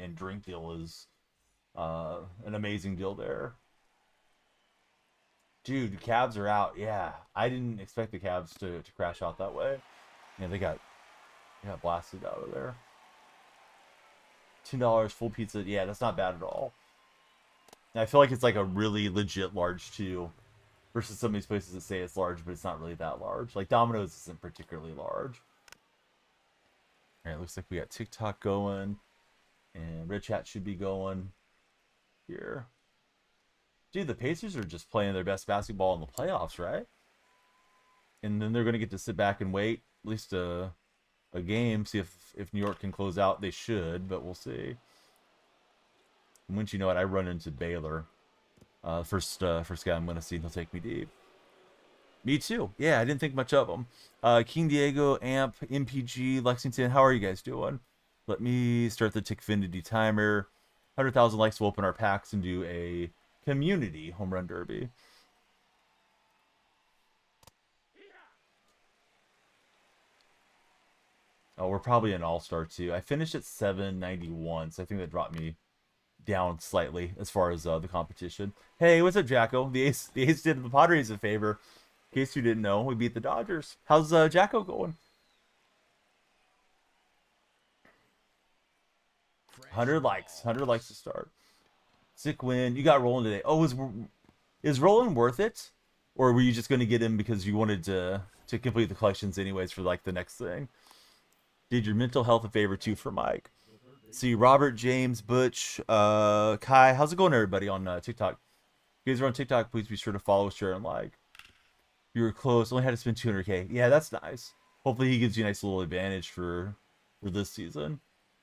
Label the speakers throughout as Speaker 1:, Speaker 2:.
Speaker 1: and drink deal is an amazing deal there. Dude, the Cavs are out. Yeah, I didn't expect the Cavs to crash out that way. Yeah, they got blasted out of there. $2 full pizza. Yeah, that's not bad at all. And I feel like it's like a really legit large too, versus some of these places that say it's large, but it's not really that large. Like Domino's isn't particularly large. All right, looks like we got TikTok going, and Red Chat should be going here. Dude, the Pacers are just playing their best basketball in the playoffs, right? And then they're going to get to sit back and wait at least a game, see if New York can close out. They should, but we'll see. And once you know it, I run into Baylor. First guy I'm going to see, he'll take me deep. Me too. Yeah, I didn't think much of them. King Diego, Amp, MPG, Lexington, how are you guys doing? Let me start the Tickfinity timer. 100,000 likes will open our packs and do a community home run derby. Oh, we're probably an all-star too. I finished at 791, so I think that dropped me down slightly as far as the competition. Hey, what's up, Jacko? The Ace did the Padres a favor. In case you didn't know, we beat the Dodgers. How's Jacko going? 100 likes. 100 likes to start. Sick win. You got Roland today. Oh, is Roland worth it? Or were you just going to get him because you wanted to complete the collections anyways for like the next thing? Did your mental health a favor too for Mike? See, Robert, James, Butch, Kai. How's it going, everybody, on TikTok? If you guys are on TikTok, please be sure to follow, share, and like. You were close. Only had to spend 200K. Yeah, that's nice. Hopefully he gives you a nice little advantage for this season.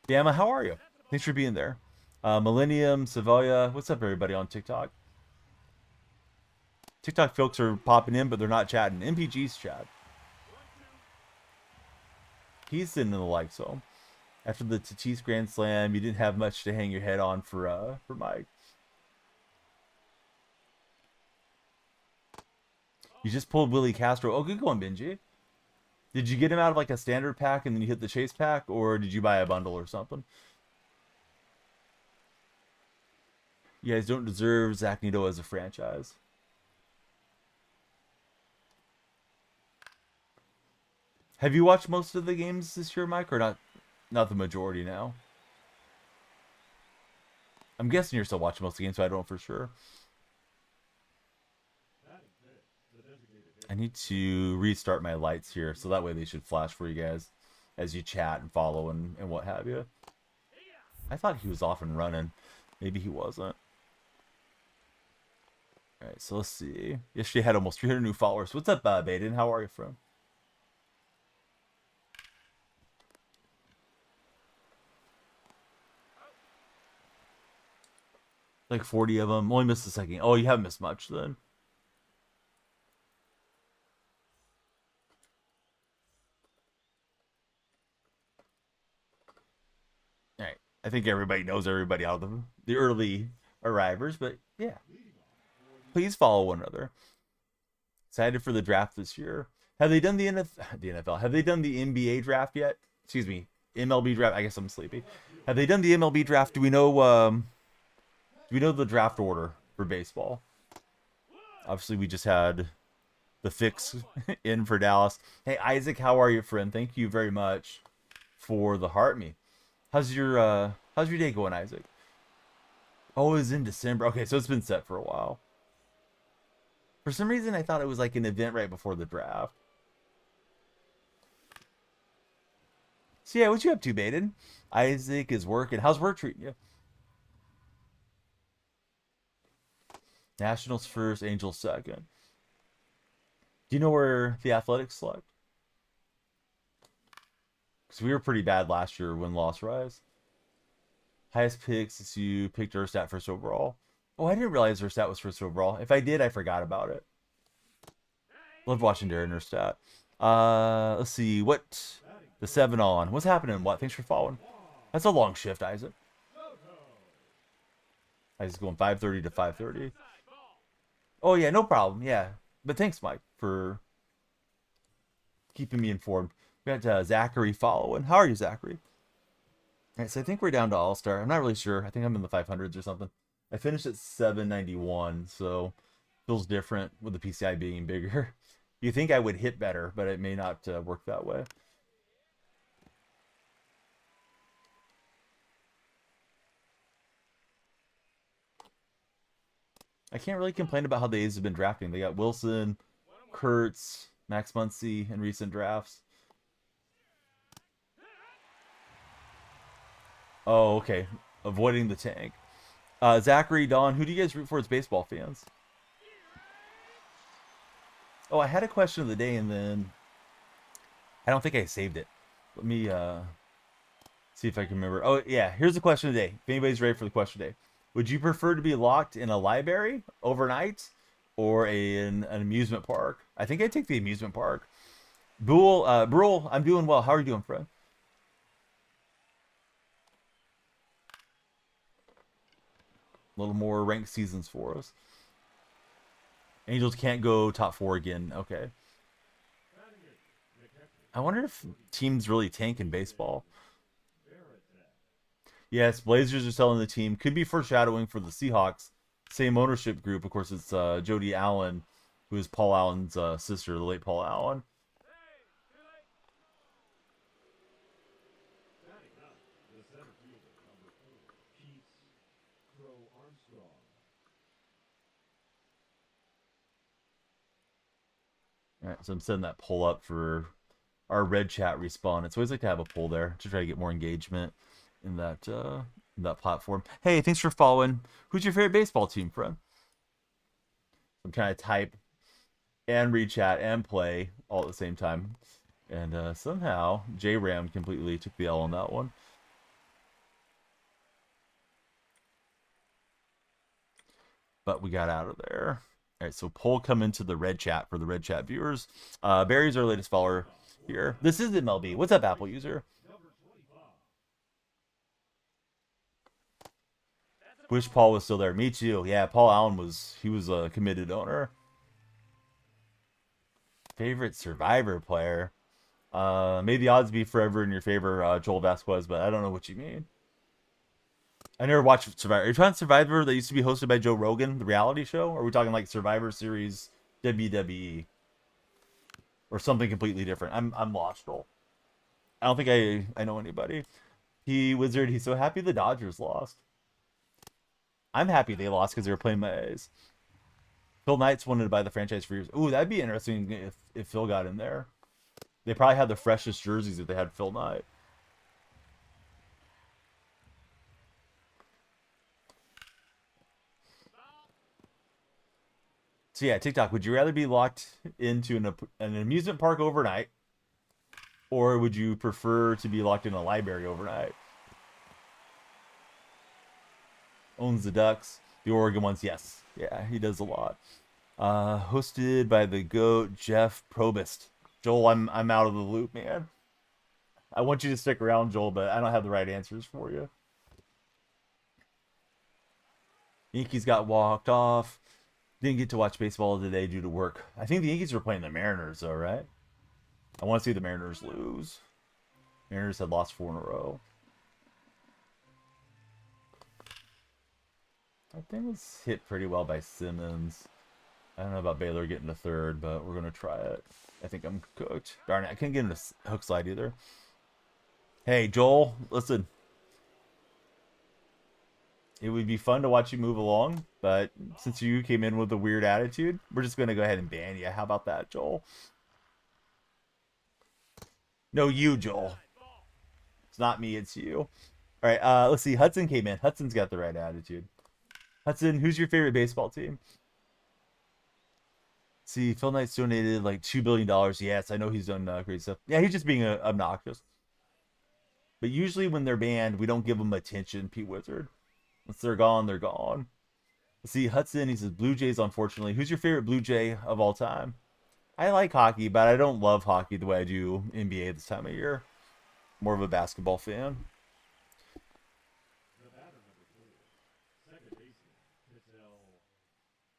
Speaker 1: Dama, how are you? Thanks for being there. Millennium, Savoya. What's up, everybody, on TikTok? TikTok folks are popping in, but they're not chatting. MPG's chat. He's sitting in the like zone. After the Tatis Grand Slam, you didn't have much to hang your head on for Mike. You just pulled Willie Castro. Oh, good going, Benji. Did you get him out of like a standard pack and then you hit the chase pack, or did you buy a bundle or something? You guys don't deserve Zach Neto as a franchise. Have you watched most of the games this year, Mike, or not? Not the majority now. I'm guessing you're still watching most of the games, so I don't know for sure. I need to restart my lights here, so that way they should flash for you guys as you chat and follow and what have you. I thought he was off and running. Maybe he wasn't. Alright, so let's see. Yesterday had almost 300 new followers. What's up, Baden? How are you, friend? Like 40 of them. Only missed a second. Oh, you haven't missed much then. Alright. I think everybody knows everybody out of the early arrivers, but yeah. Please follow one another. Excited for the draft this year. Have they done the NFL? Have they done the NBA draft yet? Excuse me. MLB draft. I guess I'm sleepy. Have they done the MLB draft? Do we know the draft order for baseball? Obviously, we just had the fix in for Dallas. Hey, Isaac, how are you, friend? Thank you very much for the heart me. How's your day going, Isaac? Oh, it was in December. Okay, so it's been set for a while. For some reason, I thought it was like an event right before the draft. So yeah, what you up to, Baden? Isaac is working. How's work treating you? Nationals first, Angels second. Do you know where the Athletics select? Because we were pretty bad last year, win-loss rise. Highest picks is you picked Erstat first overall. Oh, I didn't realize Erstat was first overall. If I did, I forgot about it. Love watching Darren Erstat. Let's see. What? The 7 on. What's happening? What? Thanks for following. That's a long shift, Isaac. Isaac's going 5:30 to 5:30. Oh, yeah, no problem. Yeah. But thanks, Mike, for keeping me informed. We got Zachary following. How are you, Zachary? All right, so I think we're down to All-Star. I'm not really sure. I think I'm in the 500s or something. I finished at 791, so feels different with the PCI being bigger. You think I would hit better, but it may not work that way. I can't really complain about how the A's have been drafting. They got Wilson, Kurtz, Max Muncy in recent drafts. Oh, okay. Avoiding the tank. Zachary, Don, who do you guys root for as baseball fans? Oh, I had a question of the day, and then I don't think I saved it. Let me see if I can remember. Oh, yeah. Here's the question of the day. If anybody's ready for the question of the day. Would you prefer to be locked in a library overnight or an amusement park? I think I'd take the amusement park. Brule, I'm doing well. How are you doing, friend? A little more ranked seasons for us. Angels can't go top 4 again. Okay. I wonder if teams really tank in baseball. Yes, Blazers are selling the team. Could be foreshadowing for the Seahawks. Same ownership group. Of course, it's Jody Allen, who is Paul Allen's sister, the late Paul Allen. All right, so I'm setting that poll up for our red chat respawn. It's always like to have a poll there to try to get more engagement in that platform. Hey, thanks for following. Who's your favorite baseball team, friend? I'm trying to type and read chat and play all at the same time. And somehow J-Ram completely took the L on that one. But we got out of there. All right, so poll come into the red chat for the red chat viewers. Barry's our latest follower here. This is MLB. What's up, Apple user? Wish Paul was still there. Me too. Yeah, Paul Allen was a committed owner. Favorite Survivor player? May the odds be forever in your favor, Joel Vasquez, but I don't know what you mean. I never watched Survivor. Are you talking Survivor that used to be hosted by Joe Rogan, the reality show? Or are we talking like Survivor Series WWE? Or something completely different? I'm lost, Joel. I don't think I know anybody. He's so happy the Dodgers lost. I'm happy they lost because they were playing my A's. Phil Knight's wanted to buy the franchise for years. Ooh, that'd be interesting if Phil got in there. They probably had the freshest jerseys if they had Phil Knight. So yeah, TikTok, would you rather be locked into an amusement park overnight, or would you prefer to be locked in a library overnight? Owns the Ducks, the Oregon ones, yes. Yeah, he does a lot. Hosted by the GOAT, Jeff Probst. Joel, I'm out of the loop, man. I want you to stick around, Joel, but I don't have the right answers for you. Yankees got walked off. Didn't get to watch baseball today due to work. I think the Yankees were playing the Mariners, though, right? I want to see the Mariners lose. Mariners had lost 4 in a row. That thing was hit pretty well by Simmons. I don't know about Baylor getting to third, but we're going to try it. I think I'm cooked. Darn it, I couldn't get into hook slide either. Hey, Joel, listen. It would be fun to watch you move along, but since you came in with a weird attitude, we're just going to go ahead and ban you. How about that, Joel? No, you, Joel. It's not me, it's you. All right, let's see. Hudson came in. Hudson's got the right attitude. Hudson, who's your favorite baseball team? See, Phil Knight's donated like $2 billion. Yes, I know he's done great stuff. Yeah, he's just being obnoxious. But usually when they're banned, we don't give them attention, Pete Wizard. Once they're gone, they're gone. See, Hudson, he says, Blue Jays, unfortunately. Who's your favorite Blue Jay of all time? I like hockey, but I don't love hockey the way I do NBA this time of year. More of a basketball fan.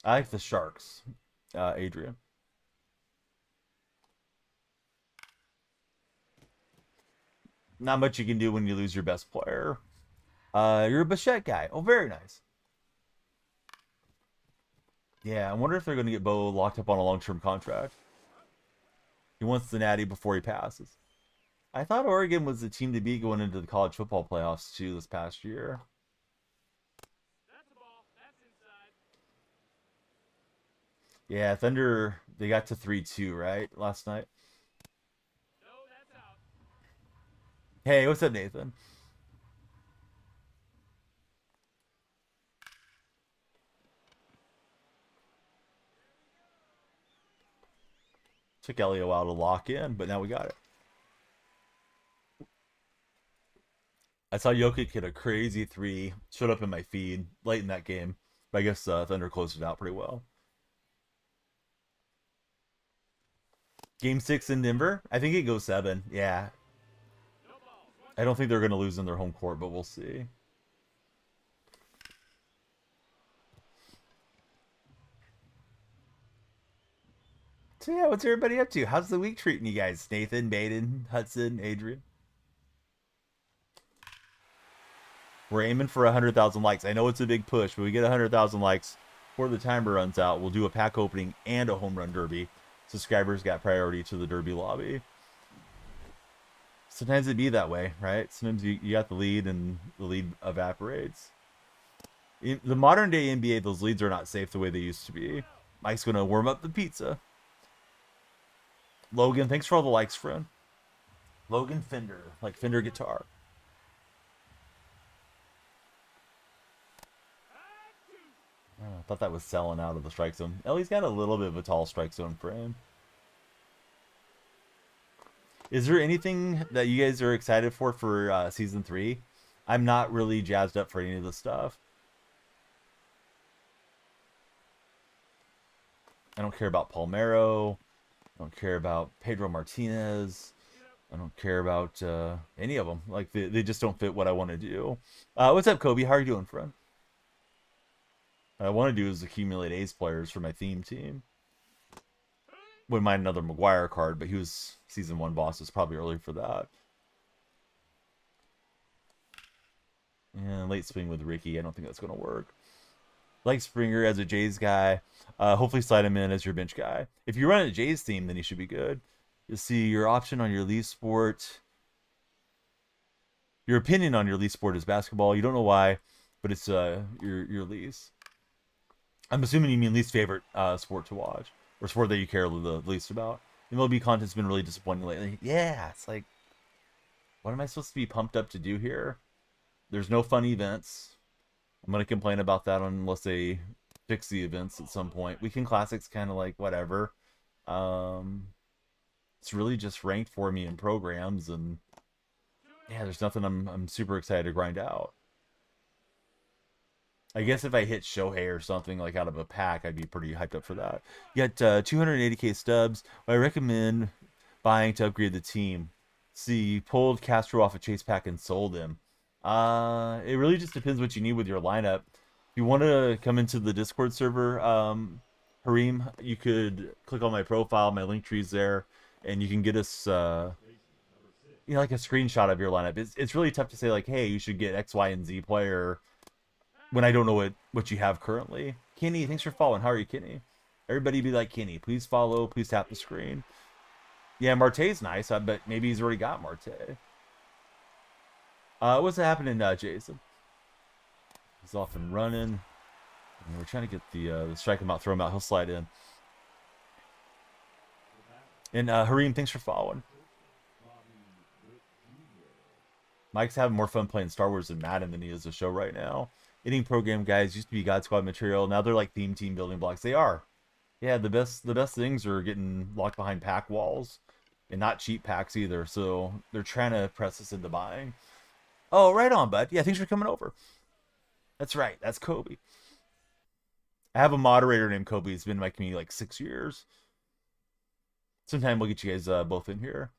Speaker 1: I like the Sharks, Adrian. Not much you can do when you lose your best player. You're a Bichette guy. Oh, very nice. Yeah, I wonder if they're going to get Bo locked up on a long-term contract. He wants the natty before he passes. I thought Oregon was the team to beat going into the college football playoffs too this past year. Yeah, Thunder, they got to 3-2, right, last night? Hey, what's up, Nathan? Took Elio out to lock in, but now we got it. I saw Jokic hit a crazy three, showed up in my feed late in that game, but I guess Thunder closed it out pretty well. Game 6 in Denver? I think it goes 7. Yeah. I don't think they're going to lose in their home court, but we'll see. So yeah, what's everybody up to? How's the week treating you guys? Nathan, Baden, Hudson, Adrian? We're aiming for 100,000 likes. I know it's a big push, but we get 100,000 likes before the timer runs out. We'll do a pack opening and a home run derby. Subscribers got priority to the derby lobby. Sometimes it be that way, right? Sometimes you got the lead and the lead evaporates. In the modern day NBA, those leads are not safe the way they used to be. Mike's going to warm up the pizza. Logan, thanks for all the likes, friend. Logan Fender, like Fender guitar. I thought that was selling out of the strike zone. Ellie's got a little bit of a tall strike zone frame. Is there anything that you guys are excited for season 3? I'm not really jazzed up for any of the stuff. I don't care about Palmero. I don't care about Pedro Martinez. I don't care about any of them. Like, they just don't fit what I want to do. What's up, Kobe? How are you doing, friend? What I want to do is accumulate ace players for my theme team. Wouldn't mind another McGuire card, but he was season 1 boss. It's probably early for that. And late swing with Ricky. I don't think that's going to work. Like Springer as a Jays guy. Hopefully slide him in as your bench guy. If you run a Jays team, then he should be good. You'll see your option on your leaf sport. Your opinion on your leaf sport is basketball. You don't know why, but it's your least. I'm assuming you mean least favorite sport to watch, or sport that you care the least about. MLB content's been really disappointing lately. Yeah, it's like, what am I supposed to be pumped up to do here? There's no fun events. I'm going to complain about that unless they fix the events at some point. Weekend Classic's kind of like whatever. It's really just ranked for me in programs, and yeah, there's nothing I'm super excited to grind out. I guess if I hit Shohei or something like out of a pack, I'd be pretty hyped up for that. You got 280k stubs. What I recommend buying to upgrade the team. See, you pulled Castro off a chase pack and sold him. It really just depends what you need with your lineup. If you want to come into the Discord server, Hareem, you could click on my profile. My link tree's there, and you can get us, like a screenshot of your lineup. It's really tough to say like, hey, you should get X, Y, and Z player when I don't know what you have currently. Kenny, thanks for following. How are you, Kenny? Everybody be like Kenny. Please follow. Please tap the screen. Yeah, Marte's nice, but maybe he's already got Marte. What's happening, Jason? He's off and running. And we're trying to get the strike him out, throw him out. He'll slide in. And Hareem, thanks for following. Mike's having more fun playing Star Wars than Madden than he is the show right now. Hitting program guys used to be God Squad material. Now they're like theme team building blocks. They are. Yeah, the best things are getting locked behind pack walls. And not cheap packs either. So they're trying to press us into buying. Oh, right on, bud. Yeah, thanks for coming over. That's right. That's Kobe. I have a moderator named Kobe. He's been in my community like 6 years. Sometime we'll get you guys both in here.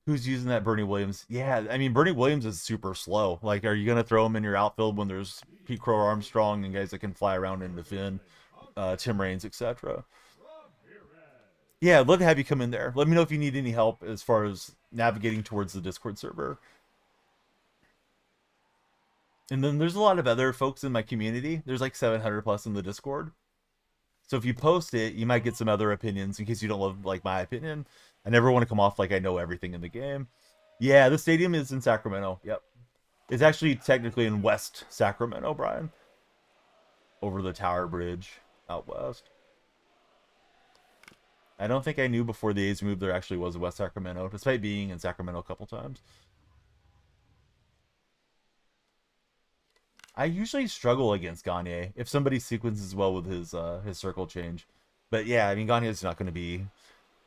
Speaker 1: Who's using that Bernie Williams? Yeah, I mean, Bernie Williams is super slow. Like, are you going to throw him in your outfield when there's Pete Crow Armstrong and guys that can fly around and defend, Tim Raines, etc.? Yeah, I'd love to have you come in there. Let me know if you need any help as far as navigating towards the Discord server. And then there's a lot of other folks in my community. There's like 700 plus in the Discord. So if you post it, you might get some other opinions in case you don't love like my opinion. I never want to come off like I know everything in the game. Yeah, the stadium is in Sacramento. Yep. It's actually technically in West Sacramento, Brian. Over the Tower Bridge out west. I don't think I knew before the A's moved there actually was West Sacramento, despite being in Sacramento a couple times. I usually struggle against Gagne if somebody sequences well with his circle change. But yeah, I mean Gagne's not going to be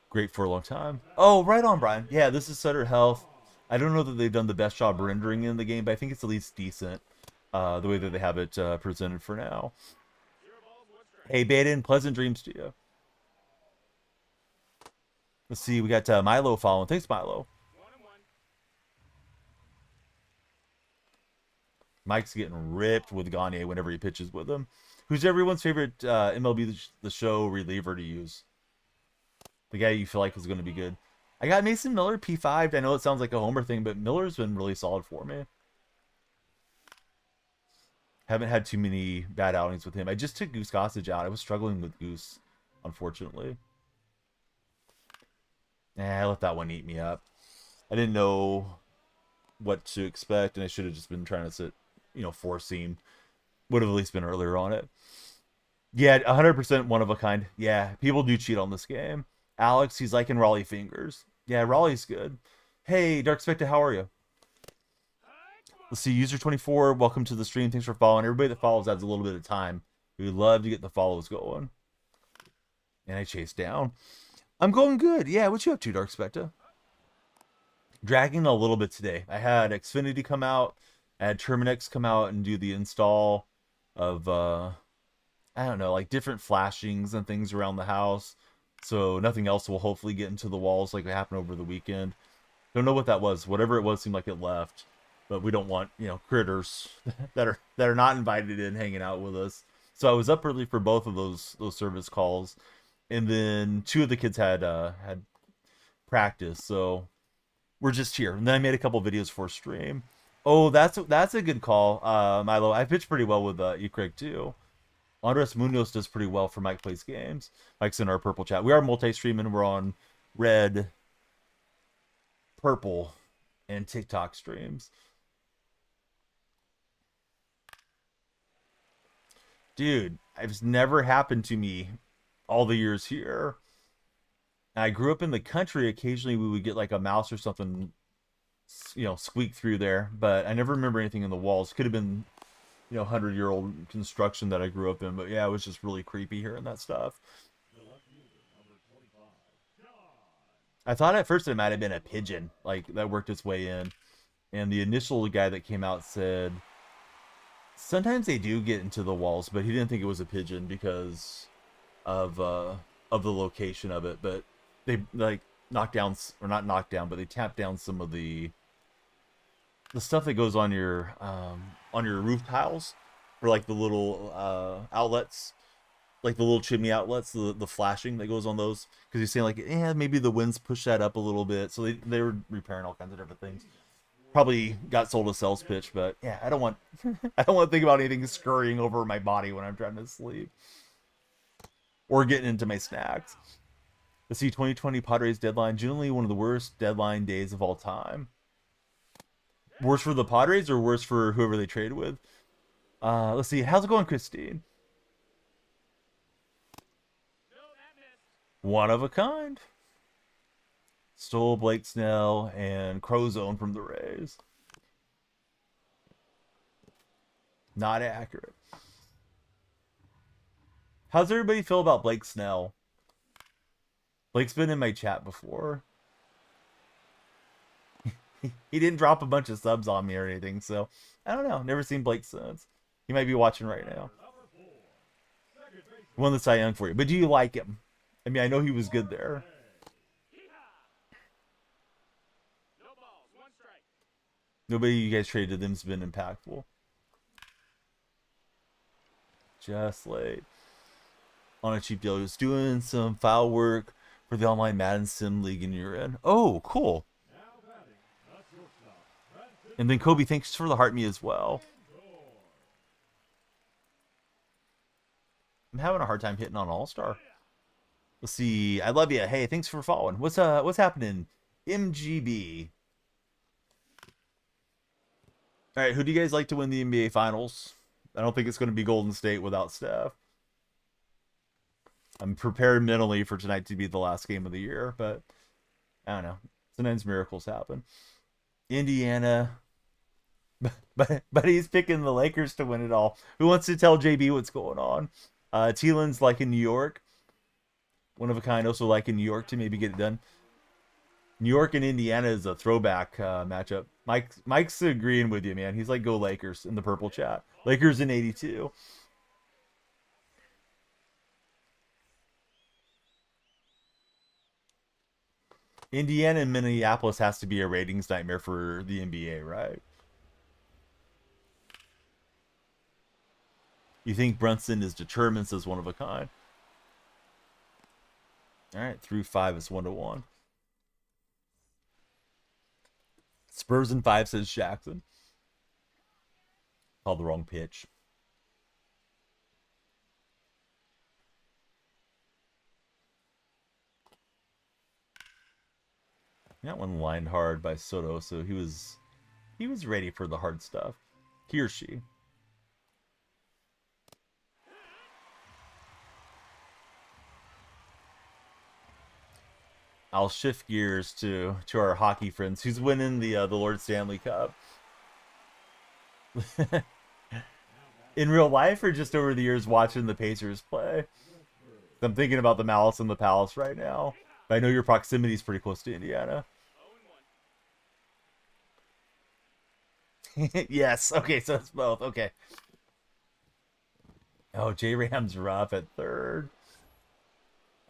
Speaker 1: great for a long time. Oh, right on, Brian. Yeah, this is Sutter Health. I don't know that they've done the best job rendering in the game, but I think it's at least decent the way that they have it presented for now. Hey, Baden, pleasant dreams to you. Let's see, we got Milo following. Thanks, Milo. Mike's getting ripped with Gagne whenever he pitches with him. Who's everyone's favorite MLB The Show reliever to use? The guy you feel like is going to be good. I got Mason Miller P5'd. I know it sounds like a homer thing, but Miller's been really solid for me. Haven't had too many bad outings with him. I just took Goose Gossage out. I was struggling with Goose, unfortunately. I let that one eat me up. I didn't know what to expect, and I should have just been trying to sit, four seam. Would have at least been earlier on it. Yeah, 100% one of a kind. Yeah, people do cheat on this game. Alex, he's liking Raleigh Fingers. Yeah, Raleigh's good. Hey, Dark Spectre, how are you? Let's see, User24, welcome to the stream. Thanks for following. Everybody that follows adds a little bit of time. We would love to get the follows going. And I chased down. I'm going good. Yeah, what you up to, Dark Spectre? Dragging a little bit today. I had Xfinity come out. I had Terminex come out and do the install of, I don't know, like different flashings and things around the house. So nothing else will hopefully get into the walls like it happened over the weekend. Don't know what that was. Whatever it was seemed like it left. But we don't want, critters that are not invited in hanging out with us. So I was up early for both of those service calls. And then two of the kids had practice. So we're just here. And then I made a couple videos for stream. Oh, that's a good call, Milo. I pitched pretty well with Craig too. Andres Munoz does pretty well for Mike Plays Games. Mike's in our purple chat. We are multi-streaming. We're on red, purple, and TikTok streams. Dude, it's never happened to me all the years here. I grew up in the country. Occasionally we would get like a mouse or something, squeak through there. But I never remember anything in the walls. Could have been, 100-year-old construction that I grew up in. But yeah, it was just really creepy hearing that stuff. I thought at first it might have been a pigeon, like that worked its way in. And the initial guy that came out said, sometimes they do get into the walls, but he didn't think it was a pigeon because of the location of it. But they like knocked down, or not knocked down, but they tapped down some of the stuff that goes on your roof tiles, or like the little outlets, like the little chimney outlets, the flashing that goes on those. Because he's saying like, maybe the winds push that up a little bit. So they were repairing all kinds of different things. Probably got sold a sales pitch, but yeah, I don't want to think about anything scurrying over my body when I'm trying to sleep or getting into my snacks. Let's see, 2020 Padres deadline, generally one of the worst deadline days of all time. Worse for the Padres or worse for whoever they traded with? Let's see, how's it going, Christine? One of a kind. Stole Blake Snell and Crozone from the Rays. Not accurate. How's everybody feel about Blake Snell? Blake's been in my chat before. He didn't drop a bunch of subs on me or anything, so I don't know. Never seen Blake since. He might be watching right now. Won the Cy Young for you. But do you like him? I mean, I know he was good there. Nobody you guys traded them's been impactful. Just late. On a cheap deal. He was doing some foul work for the online Madden Sim League and you're in. Oh, cool. And then Kobe, thanks for the heart me as well. I'm having a hard time hitting on All-Star. Let's see. I love you. Hey, thanks for following. What's happening? MGB. All right, who do you guys like to win the NBA Finals? I don't think it's going to be Golden State without Steph. I'm prepared mentally for tonight to be the last game of the year, but I don't know. Sometimes miracles happen. Indiana. But he's picking the Lakers to win it all. Who wants to tell JB what's going on? Teelan's like in New York. One of a kind, also like in New York to maybe get it done. New York and Indiana is a throwback matchup. Mike's agreeing with you, man. He's like, go Lakers in the purple chat. Lakers in 82. Indiana and Minneapolis has to be a ratings nightmare for the NBA, right? You think Brunson is determined, says one of a kind. All right, through 5 is 1-1. Spurs in 5, says Jackson. Called the wrong pitch. That one lined hard by Soto, so he was ready for the hard stuff. He or she. I'll shift gears to our hockey friends. Who's winning the Lord Stanley Cup? In real life, or just over the years watching the Pacers play? I'm thinking about the Malice and the Palace right now. But I know your proximity is pretty close to Indiana. Yes. Okay, so it's both. Okay. Oh, J Ram's rough at third.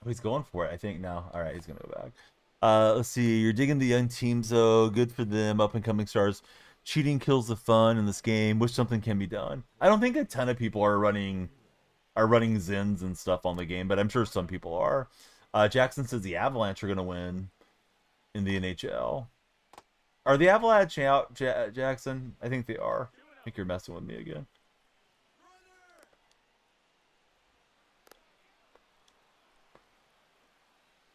Speaker 1: Oh, he's going for it, I think, now. All right, he's going to go back. Let's see. You're digging the young teams, though. Good for them. Up-and-coming stars. Cheating kills the fun in this game. Wish something can be done. I don't think a ton of people are running Zins and stuff on the game, but I'm sure some people are. Jackson says the Avalanche are going to win in the NHL. Are the Avalanche out, Jackson? I think they are. I think you're messing with me again.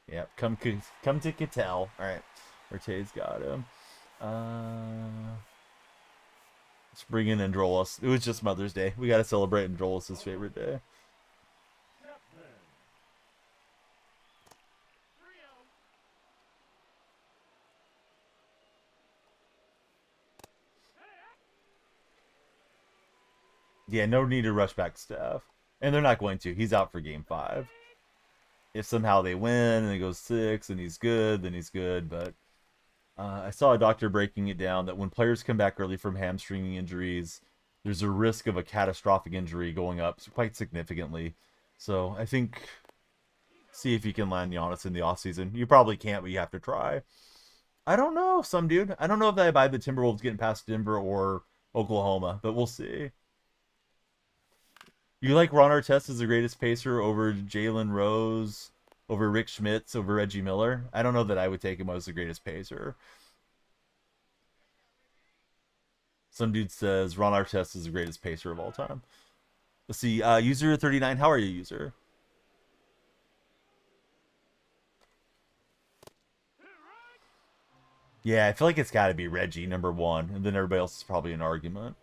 Speaker 1: Yep, come to Cattell. All right, Ortez got him. Let's bring in Androlos. It was just Mother's Day. We got to celebrate Androlos' favorite day. Yeah, no need to rush back Steph. And they're not going to. He's out for game 5. If somehow they win and it goes 6 and he's good, then he's good. But I saw a doctor breaking it down that when players come back early from hamstring injuries, there's a risk of a catastrophic injury going up quite significantly. So I think see if you can land Giannis in the offseason. You probably can't, but you have to try. I don't know, some dude. I don't know if I buy the Timberwolves getting past Denver or Oklahoma, but we'll see. You like Ron Artest as the greatest pacer over Jalen Rose, over Rick Schmitz, over Reggie Miller? I don't know that I would take him as the greatest pacer. Some dude says Ron Artest is the greatest pacer of all time. Let's see. User 39, how are you, user? Yeah, I feel like it's got to be Reggie, number 1, and then everybody else is probably an argument.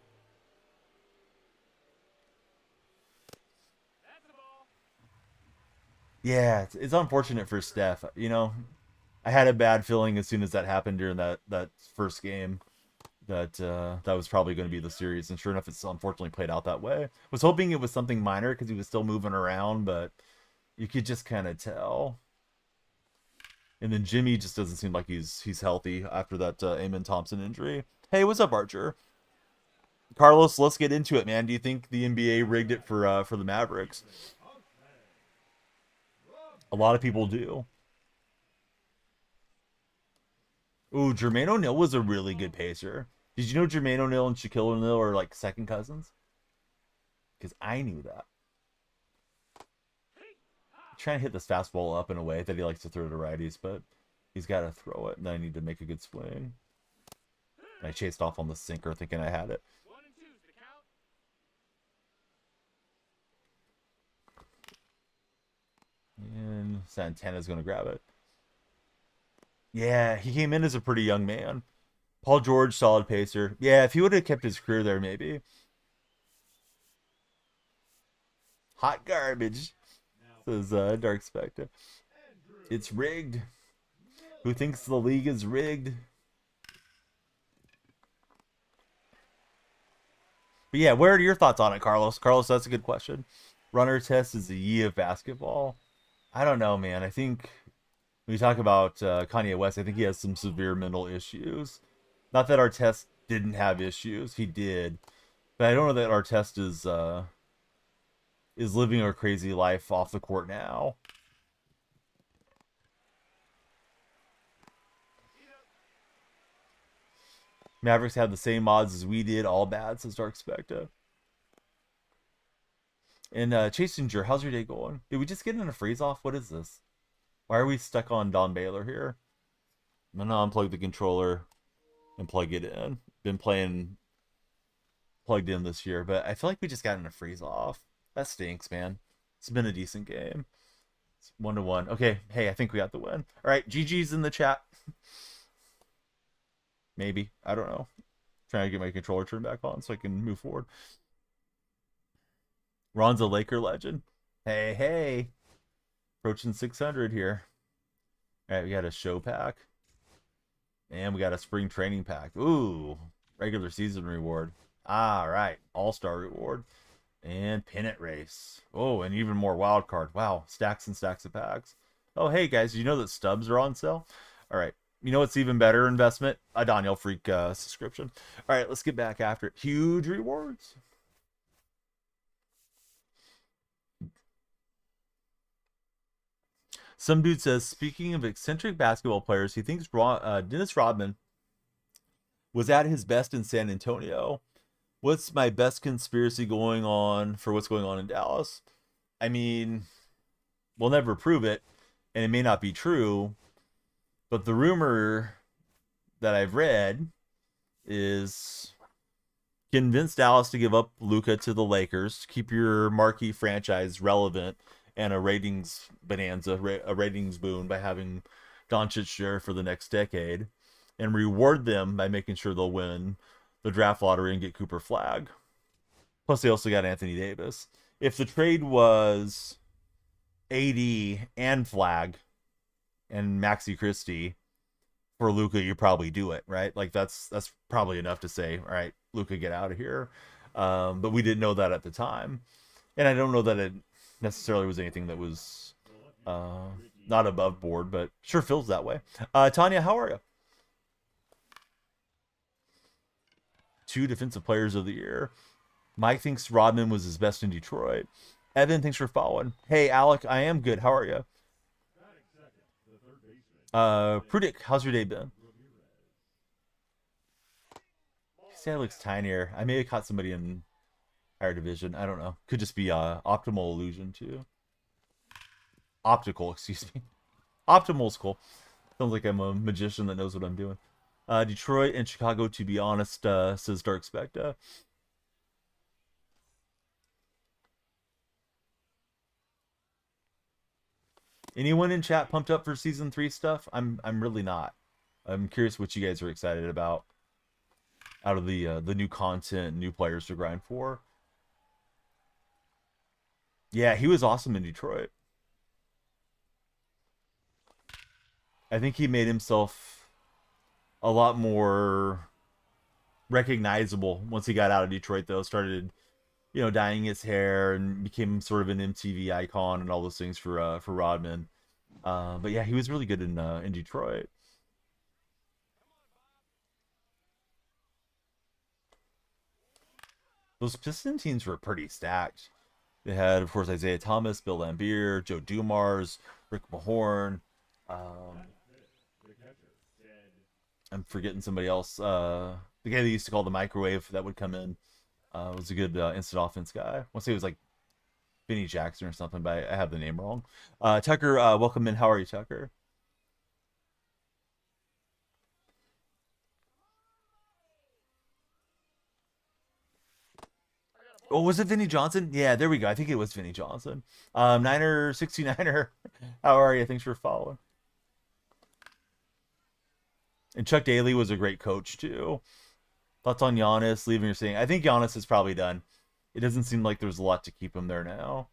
Speaker 1: Yeah, it's unfortunate for Steph. You know, I had a bad feeling as soon as that happened during that first game that that was probably going to be the series, and sure enough, it's unfortunately played out that way. Was hoping it was something minor because he was still moving around, but you could just kind of tell. And then Jimmy just doesn't seem like he's healthy after that Amen Thompson injury. Hey, what's up, Archer? Carlos, let's get into it, man. Do you think the NBA rigged it for the Mavericks? A lot of people do. Ooh, Jermaine O'Neal was a really good pacer. Did you know Jermaine O'Neal and Shaquille O'Neal are like second cousins? Because I knew that. Trying to hit this fastball up in a way that he likes to throw to righties, but he's got to throw it, and then I need to make a good swing. And I chased off on the sinker thinking I had it. Santana's going to grab it. Yeah, he came in as a pretty young man. Paul George, solid pacer. Yeah, if he would have kept his career there, maybe. Hot garbage, says Dark Spectre. It's rigged. Who thinks the league is rigged? But yeah, what are your thoughts on it, Carlos? Carlos, that's a good question. Runner test is the ye of basketball. I don't know, man. I think when you talk about Kanye West, I think he has some severe mental issues. Not that Artest didn't have issues, he did, but I don't know that Artest is living a crazy life off the court now. Mavericks had the same odds as we did, all bad, says Dark Spectre. And Chasinger, how's your day going? Did we just get in a freeze off? What is this? Why are we stuck on Don Baylor here? I'm gonna unplug the controller and plug it in. Been playing plugged in this year, but I feel like we just got in a freeze off. That stinks, man. It's been a decent game. It's 1-1. Okay, hey, I think we got the win. All right, GG's in the chat. Maybe. I don't know. Trying to get my controller turned back on so I can move forward. Ron's a Laker legend. Hey, hey. Approaching 600 here. All right, we got a show pack. And we got a spring training pack. Ooh, regular season reward. All right, all-star reward. And pennant race. Oh, and even more wild card. Wow, stacks and stacks of packs. Oh, hey, guys, do you know that stubs are on sale? All right. You know what's even better investment? A DonyellFreak subscription. All right, let's get back after it. Huge rewards. Some dude says, speaking of eccentric basketball players, he thinks Dennis Rodman was at his best in San Antonio. What's my best conspiracy going on for what's going on in Dallas? I mean, we'll never prove it, and it may not be true, but the rumor that I've read is convince Dallas to give up Luka to the Lakers, keep your marquee franchise relevant, and a ratings bonanza, a ratings boon by having Doncic there for the next decade, and reward them by making sure they'll win the draft lottery and get Cooper Flag. Plus, they also got Anthony Davis. If the trade was AD and Flag and Maxi Christie for Luka, you probably do it, right? Like that's probably enough to say, all right, Luka, get out of here. But we didn't know that at the time, and I don't know that it necessarily was anything that was not above board, but sure feels that way. Tanya, how are you? 2 defensive players of the year. Mike thinks Rodman was his best in Detroit. Evan, thanks for following. Hey, Alec, I am good. How are you? Prudick, how's your day been? His dad looks tinier. I may have caught somebody in higher division. I don't know. Could just be optimal illusion too. Optical, excuse me. Optimal's cool. Sounds like I'm a magician that knows what I'm doing. Detroit and Chicago, to be honest, says Dark Spectre. Anyone in chat pumped up for season 3 stuff? I'm really not. I'm curious what you guys are excited about out of the new content, new players to grind for. Yeah, he was awesome in Detroit. I think he made himself a lot more recognizable once he got out of Detroit, though. Started, dyeing his hair and became sort of an MTV icon and all those things for Rodman. But yeah, he was really good in Detroit. Those Piston teams were pretty stacked. They had, of course, Isaiah Thomas, Bill Laimbeer, Joe Dumars, Rick Mahorn. I'm forgetting somebody else. The guy they used to call the microwave that would come in was a good instant offense guy. I want to say it was like Benny Jackson or something, but I have the name wrong. Tucker, welcome in. How are you, Tucker? Oh, was it Vinny Johnson? Yeah, there we go. I think it was Vinny Johnson. Niner 69er. How are you? Thanks for following. And Chuck Daly was a great coach too. Thoughts on Giannis leaving or staying? I think Giannis is probably done. It doesn't seem like there's a lot to keep him there now.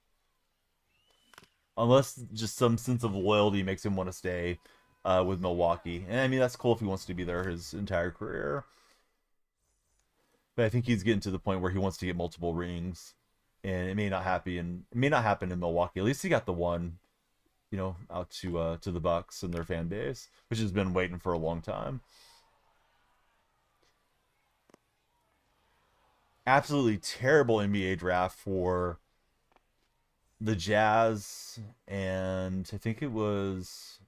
Speaker 1: Unless just some sense of loyalty makes him want to stay with Milwaukee. And I mean, that's cool if he wants to be there his entire career. But I think he's getting to the point where he wants to get multiple rings. And it may not happen in Milwaukee. At least he got the one, out to the Bucks and their fan base, which has been waiting for a long time. Absolutely terrible NBA draft for the Jazz, and I think it was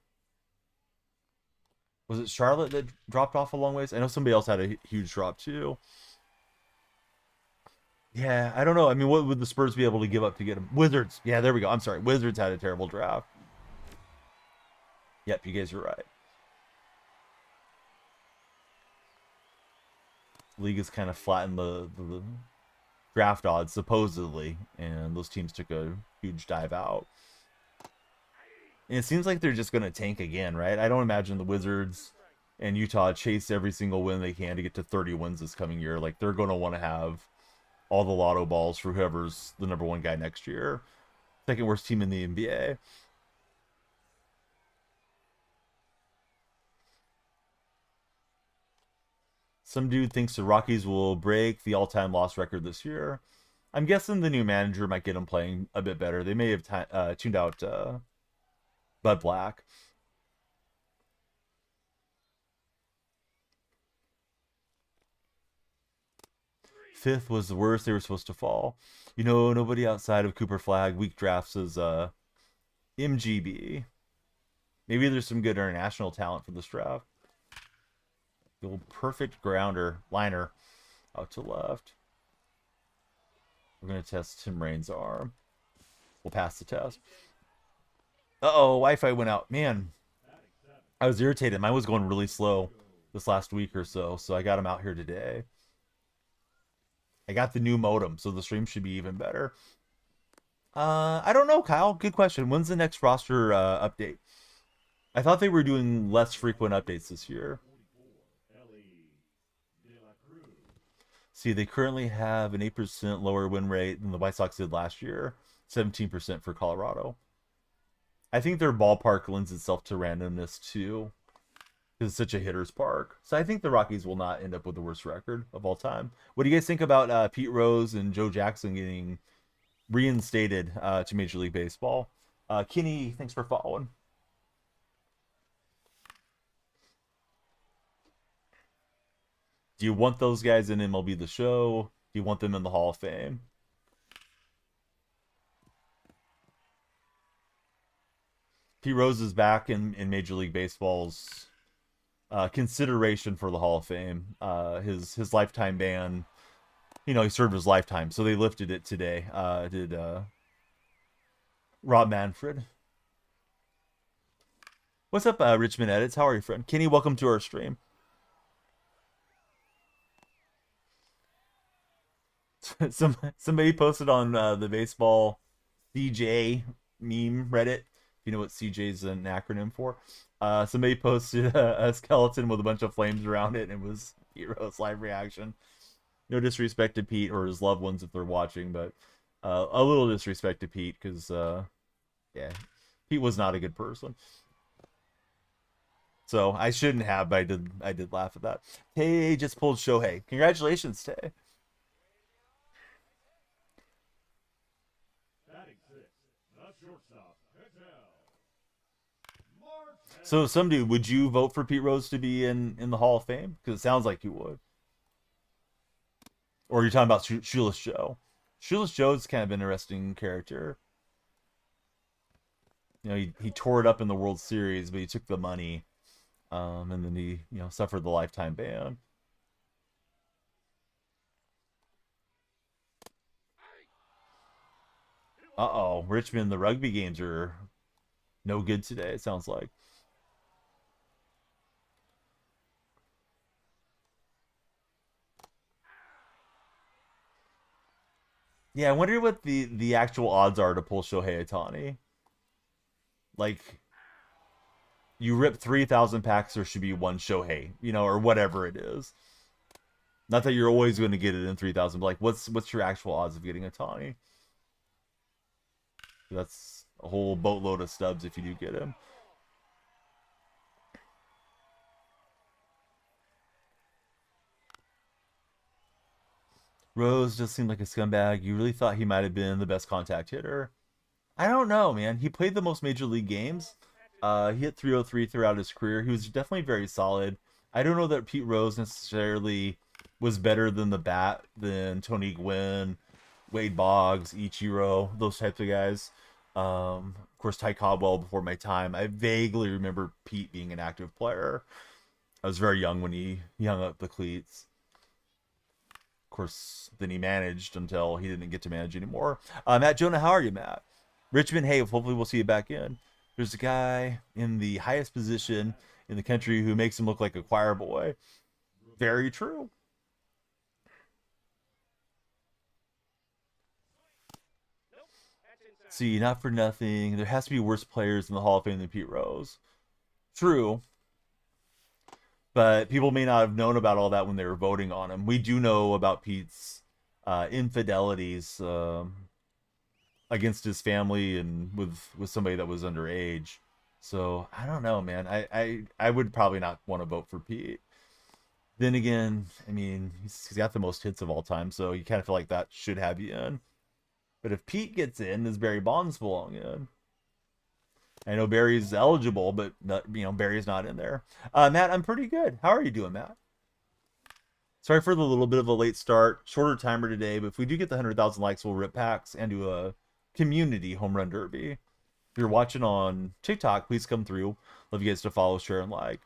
Speaker 1: it Charlotte that dropped off a long ways? I know somebody else had a huge drop too. Yeah, I don't know. I mean, what would the Spurs be able to give up to get him? Wizards. Yeah, there we go. I'm sorry. Wizards had a terrible draft. Yep, you guys are right. League has kind of flattened the draft odds, supposedly, and those teams took a huge dive out. And it seems like they're just going to tank again, right? I don't imagine the Wizards and Utah chase every single win they can to get to 30 wins this coming year. Like, they're going to want to have all the lotto balls for whoever's the number one guy next year. Second worst team in the NBA. Some dude thinks the Rockies will break the all-time loss record this year. I'm guessing the new manager might get them playing a bit better. They may have tuned out Bud Black. Fifth was the worst they were supposed to fall. Nobody outside of Cooper Flag weak drafts is MGB. Maybe there's some good international talent for this draft. The old perfect grounder liner out to left. We're going to test Tim Raines' arm. We'll pass the test. Uh-oh, Wi-Fi went out. Man, I was irritated. Mine was going really slow this last week or so, so I got him out here today. I got the new modem, so the stream should be even better. I don't know, Kyle. Good question. When's the next roster update? I thought they were doing less frequent updates this year. See, they currently have an 8% lower win rate than the White Sox did last year. 17% for Colorado. I think their ballpark lends itself to randomness, too. Because it's such a hitter's park. So I think the Rockies will not end up with the worst record of all time. What do you guys think about Pete Rose and Joe Jackson getting reinstated to Major League Baseball? Kenny, thanks for following. Do you want those guys in MLB The Show? Do you want them in the Hall of Fame? Pete Rose is back in Major League Baseball's consideration for the Hall of Fame. His lifetime ban, he served his lifetime, so they lifted it today. Did Rob Manfred. What's up, Richmond Edits? How are you, friend? Kenny, welcome to our stream. Somebody posted on the baseball CJ meme Reddit. You know what CJ is an acronym for? Somebody posted a skeleton with a bunch of flames around it, and it was Hero's live reaction. No disrespect to Pete or his loved ones if they're watching, but a little disrespect to Pete because, yeah, Pete was not a good person. So I shouldn't have, but I did laugh at that. Hey, just pulled Shohei. Congratulations, Tay. So, some dude, would you vote for Pete Rose to be in the Hall of Fame? Because it sounds like you would. Or you're talking about Shoeless Joe. Shoeless Joe's kind of an interesting character. He tore it up in the World Series, but he took the money, and then he suffered the lifetime ban. Uh-oh, Richmond, the rugby games are no good today, it sounds like. Yeah, I wonder what the actual odds are to pull Shohei Ohtani. Like, you rip 3,000 packs, there should be one Shohei, or whatever it is. Not that you're always going to get it in 3,000, but like, what's your actual odds of getting Ohtani? That's a whole boatload of stubs if you do get him. Rose just seemed like a scumbag. You really thought he might have been the best contact hitter? I don't know, man. He played the most major league games. He hit 303 throughout his career. He was definitely very solid. I don't know that Pete Rose necessarily was better than the bat than Tony Gwynn, Wade Boggs, Ichiro, those types of guys. Of course, Ty Cobb well before my time. I vaguely remember Pete being an active player. I was very young when he hung up the cleats. Of course, then he managed until he didn't get to manage anymore. Matt Jonah, how are you, Matt? Richmond, hey, hopefully we'll see you back in. There's a guy in the highest position in the country who makes him look like a choir boy. Very true. See, not for nothing. There has to be worse players in the Hall of Fame than Pete Rose. True, but people may not have known about all that when they were voting on him. We do know about Pete's infidelities against his family and with somebody that was underage. So I don't know, man. I would probably not want to vote for Pete. Then again, I mean, he's got the most hits of all time, so you kind of feel like that should have you in. But if Pete gets in, does Barry Bonds belong in? I know Barry's eligible, but Barry's not in there. Matt, I'm pretty good. How are you doing, Matt? Sorry for the little bit of a late start, shorter timer today, but if we do get the 100,000 likes, we'll rip packs and do a community home run derby. If you're watching on TikTok, please come through. Love you guys to follow, share, and like.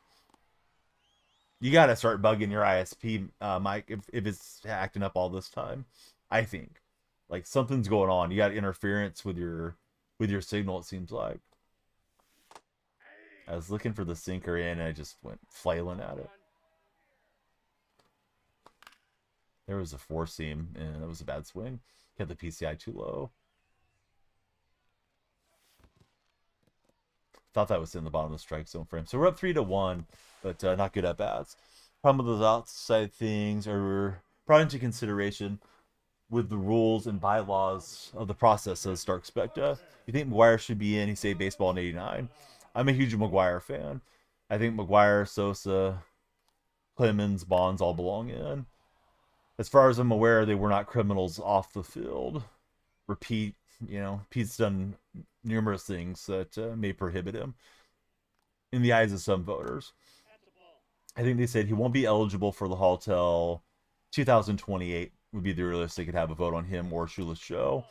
Speaker 1: You gotta start bugging your ISP, Mike, if it's acting up all this time. I think like something's going on. You got interference with your signal. It seems like. I was looking for the sinker in, and I just went flailing at it. There was a four seam, and it was a bad swing. Had the PCI too low. Thought that was in the bottom of the strike zone frame. So we're up 3-1, but not good at bats. Problem with those outside things are brought into consideration with the rules and bylaws of the process, says Stark Specta. You think McGuire should be in? He saved baseball in '89. I'm a huge McGuire fan. I think McGuire, Sosa, Clemens, Bonds all belong in. As far as I'm aware, they were not criminals off the field. Repeat, Pete's done numerous things that may prohibit him in the eyes of some voters. I think they said he won't be eligible for the Hall till 2028 would be the earliest they could have a vote on him or Shoeless Joe.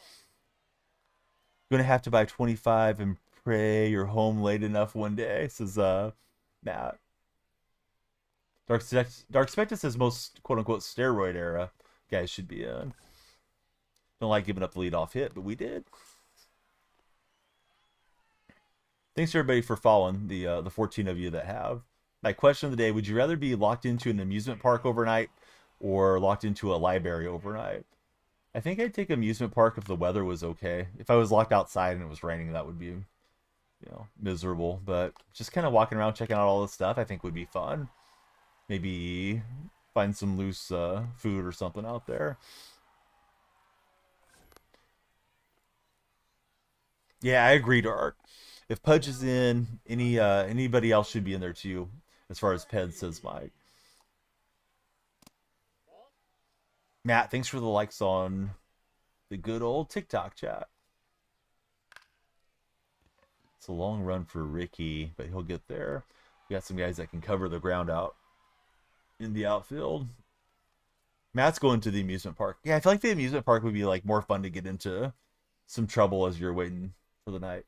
Speaker 1: Going to have to buy 25 and pray you're home late enough one day, says Matt. Dark Spectre says most quote-unquote steroid era guys should be in. Don't like giving up the leadoff hit, but we did. Thanks to everybody for following, the 14 of you that have. My question of the day, would you rather be locked into an amusement park overnight or locked into a library overnight? I think I'd take amusement park if the weather was okay. If I was locked outside and it was raining, that would be, miserable. But just kind of walking around checking out all this stuff, I think would be fun. Maybe find some loose food or something out there. Yeah, I agree, Dark. If Pudge is in, anybody else should be in there too, as far as Ped says, Mike. Matt, thanks for the likes on the good old TikTok chat. It's a long run for Ricky, but he'll get there. We got some guys that can cover the ground out in the outfield. Matt's going to the amusement park. Yeah, I feel like the amusement park would be like more fun to get into some trouble as you're waiting for the night.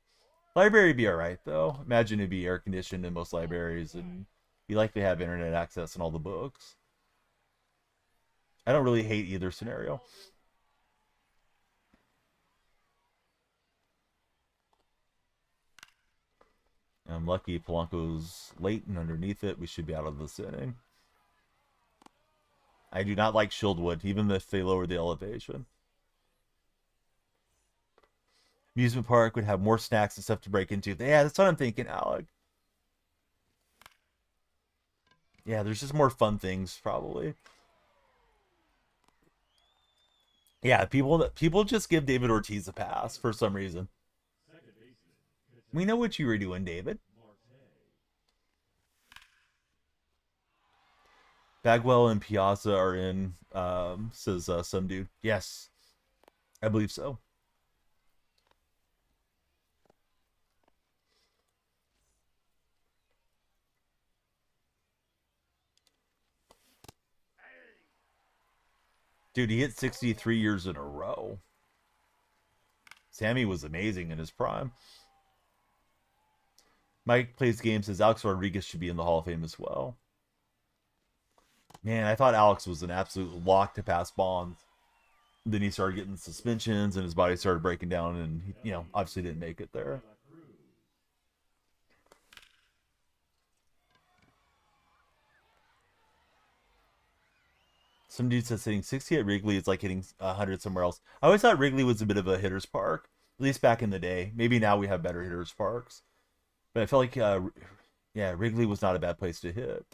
Speaker 1: Library would be alright though. Imagine it'd be air conditioned in most libraries and you likely have internet access and all the books. I don't really hate either scenario. I'm lucky Polanco's late and underneath it. We should be out of this inning. I do not like Shieldwood, even if they lower the elevation. Amusement park would have more snacks and stuff to break into. Yeah, that's what I'm thinking, Alec. Yeah, there's just more fun things, probably. Yeah, people just give David Ortiz a pass for some reason. We know what you were doing, David. Bagwell and Piazza are in, says some dude. Yes, I believe so. Dude, he hit 63 years in a row. Sammy was amazing in his prime. Mike plays games, says Alex Rodriguez should be in the Hall of Fame as well. Man, I thought Alex was an absolute lock to pass Bonds. Then he started getting suspensions and his body started breaking down, and he, obviously didn't make it there. Some dude says hitting 60 at Wrigley is like hitting 100 somewhere else. I always thought Wrigley was a bit of a hitter's park, at least back in the day. Maybe now we have better hitter's parks, but I felt like, yeah, Wrigley was not a bad place to hit.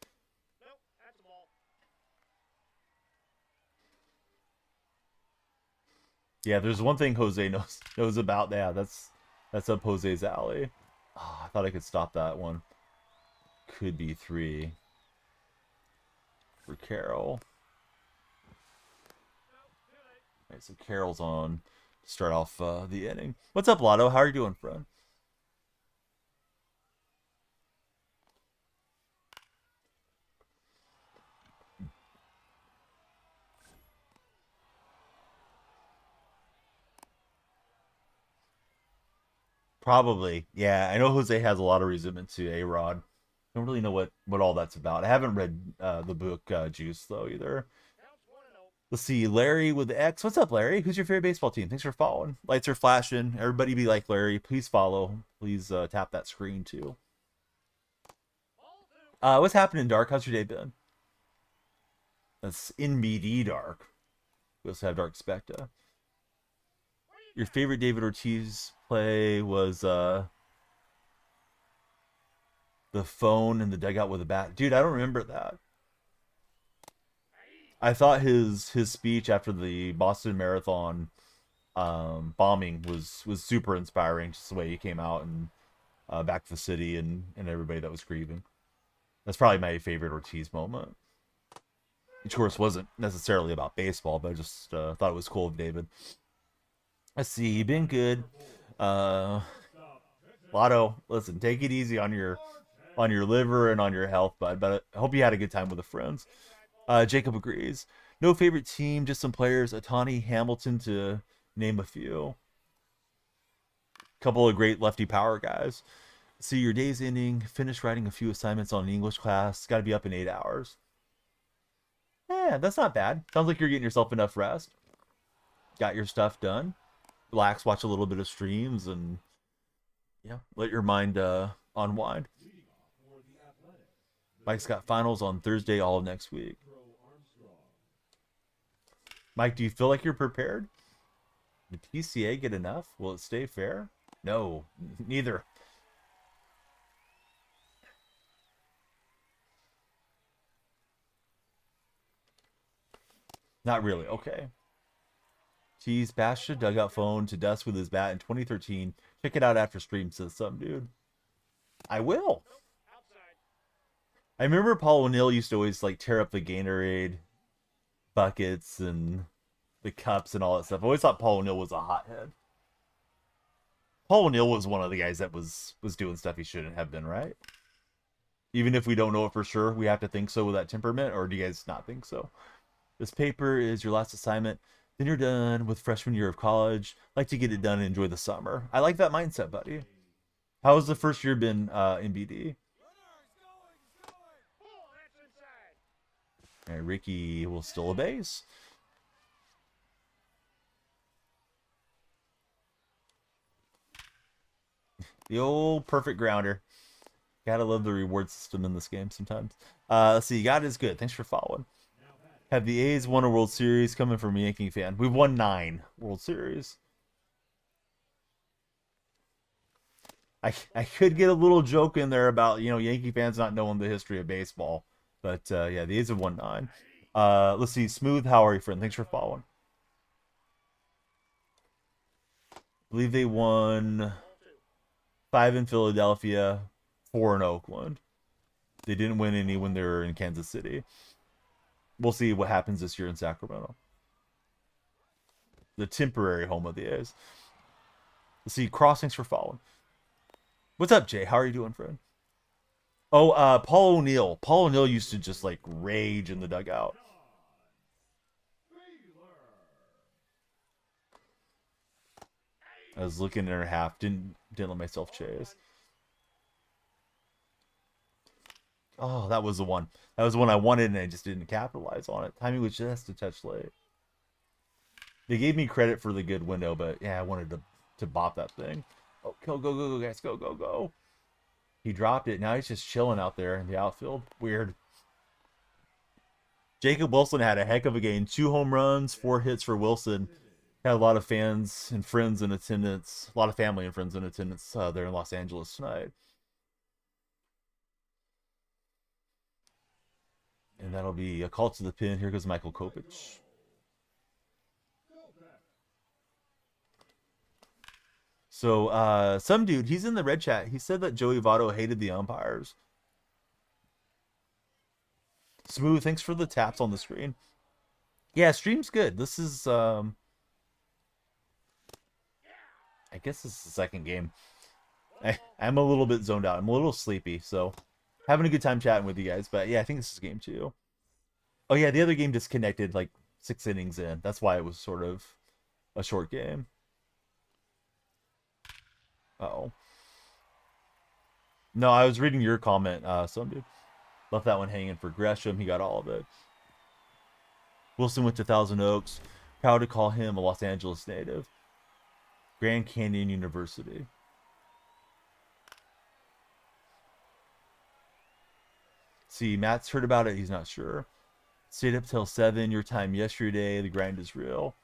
Speaker 1: Yeah, there's one thing Jose knows about. Yeah, that's up Jose's alley. Oh, I thought I could stop that one. Could be 3 for Carroll. All right, so Carroll's on to start off the inning. What's up, Lotto? How are you doing, friend? Probably. Yeah, I know Jose has a lot of resentment to A-Rod. Don't really know what all that's about. I haven't read the book Juice, though, either. Let's see, Larry with the X. What's up, Larry? Who's your favorite baseball team? Thanks for following. Lights are flashing. Everybody be like Larry. Please follow. Please tap that screen, too. What's happening, Dark? How's your day been? That's NBD Dark. We also have Dark Specta. Your favorite David Ortiz play was the phone in the dugout with a bat. Dude, I don't remember that. I thought his speech after the Boston Marathon bombing was super inspiring. Just the way he came out and back to the city and everybody that was grieving. That's probably my favorite Ortiz moment. Which, of course, wasn't necessarily about baseball, but I just thought it was cool of David. Let's see, been good. Lotto, listen, take it easy on your liver and on your health, bud. But I hope you had a good time with the friends. Jacob agrees. No favorite team, just some players. Otani, Hamilton, to name a few. Couple of great lefty power guys. See, your day's ending. Finish writing a few assignments on an English class. Got to be up in 8 hours. Yeah, that's not bad. Sounds like you're getting yourself enough rest. Got your stuff done. Relax, watch a little bit of streams, and let your mind unwind. Mike's got finals on Thursday, all of next week. Mike, do you feel like you're prepared? Did PCA get enough? Will it stay fair? No, neither. Not really. Okay. Tease bashed a dugout phone to dust with his bat in 2013. Check it out after stream, says some dude. I will. I remember Paul O'Neill used to always like tear up the Gatorade buckets and the cups and all that stuff. I always thought Paul O'Neill was a hothead. Paul O'Neill was one of the guys that was doing stuff he shouldn't have been, right? Even if we don't know it for sure, we have to think so with that temperament, or do you guys not think so? This paper is your last assignment. Then you're done with freshman year of college. Like to get it done and enjoy the summer. I like that mindset, buddy. How has the first year been in BD? All right, Ricky will still a base. The old perfect grounder. Gotta love the reward system in this game sometimes. Let's see. God is good. Thanks for following. Have the A's won a World Series? Coming from a Yankee fan. We've won 9 World Series. I could get a little joke in there about, Yankee fans not knowing the history of baseball. But yeah, the A's have won 9. Let's see. Smooth, how are you, friend? Thanks for following. I believe they won 5 in Philadelphia, 4 in Oakland. They didn't win any when they were in Kansas City. We'll see what happens this year in Sacramento. The temporary home of the A's. Let's see. Cross, thanks for following. What's up, Jay? How are you doing, friend? Oh, Paul O'Neill. Paul O'Neill used to just like rage in the dugout. I was looking at her half, didn't let myself chase. Oh, that was the one. That was the one I wanted, and I just didn't capitalize on it. Timing was just a touch late. They gave me credit for the good window, but yeah, I wanted to bop that thing. Oh, go, go, go, go, guys. Go, go, go. He dropped it. Now he's just chilling out there in the outfield. Weird. Jacob Wilson had a heck of a game. 2 home runs, 4 hits for Wilson. Had a lot of fans and friends in attendance. A lot of family and friends in attendance there in Los Angeles tonight. And that'll be a call to the pin. Here goes Michael Kopech. So, some dude, he's in the red chat. He said that Joey Votto hated the umpires. Smooth, thanks for the taps on the screen. Yeah, stream's good. This is, I guess this is the second game. I'm a little bit zoned out. I'm a little sleepy, so having a good time chatting with you guys. But yeah, I think this is game 2. Oh yeah, the other game disconnected like 6 innings in. That's why it was sort of a short game. Uh-oh. No, I was reading your comment, some dude. Left that one hanging for Gresham. He got all of it. Wilson went to Thousand Oaks. Proud to call him a Los Angeles native. Grand Canyon University. See, Matt's heard about it. He's not sure. Stayed up till 7. Your time yesterday. The grind is real.